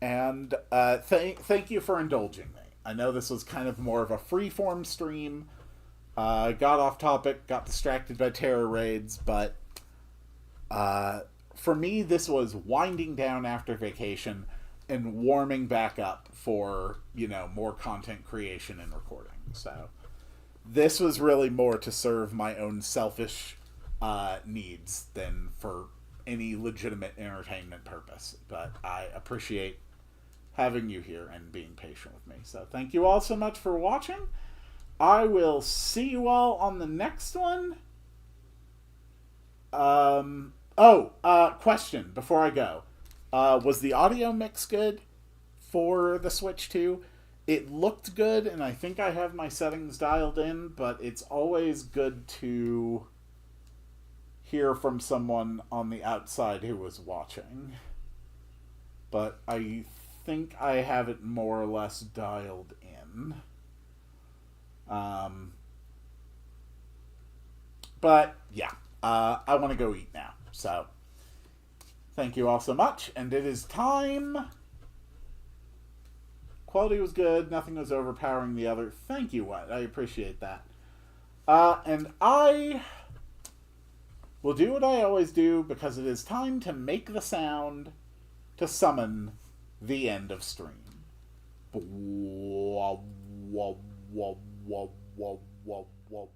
And thank you for indulging me. I know this was kind of more of a free-form stream. Got off topic, got distracted by terror raids, but for me, this was winding down after vacation and warming back up for, you know, more content creation and recording. So this was really more to serve my own selfish needs than for any legitimate entertainment purpose. But I appreciate having you here and being patient with me. So thank you all so much for watching. I will see you all on the next one. Question before I go. Was the audio mix good for the Switch 2? It looked good, and I think I have my settings dialed in, but it's always good to hear from someone on the outside who was watching. But I think I have it more or less dialed in. But yeah, I want to go eat now. So thank you all so much, and it is time. Quality was good. Nothing was overpowering the other. Thank you, What? I appreciate that. And I will do what I always do, because it is time to make the sound to summon the end of stream. Wah, wah, wah, wah, wah, wah, wah.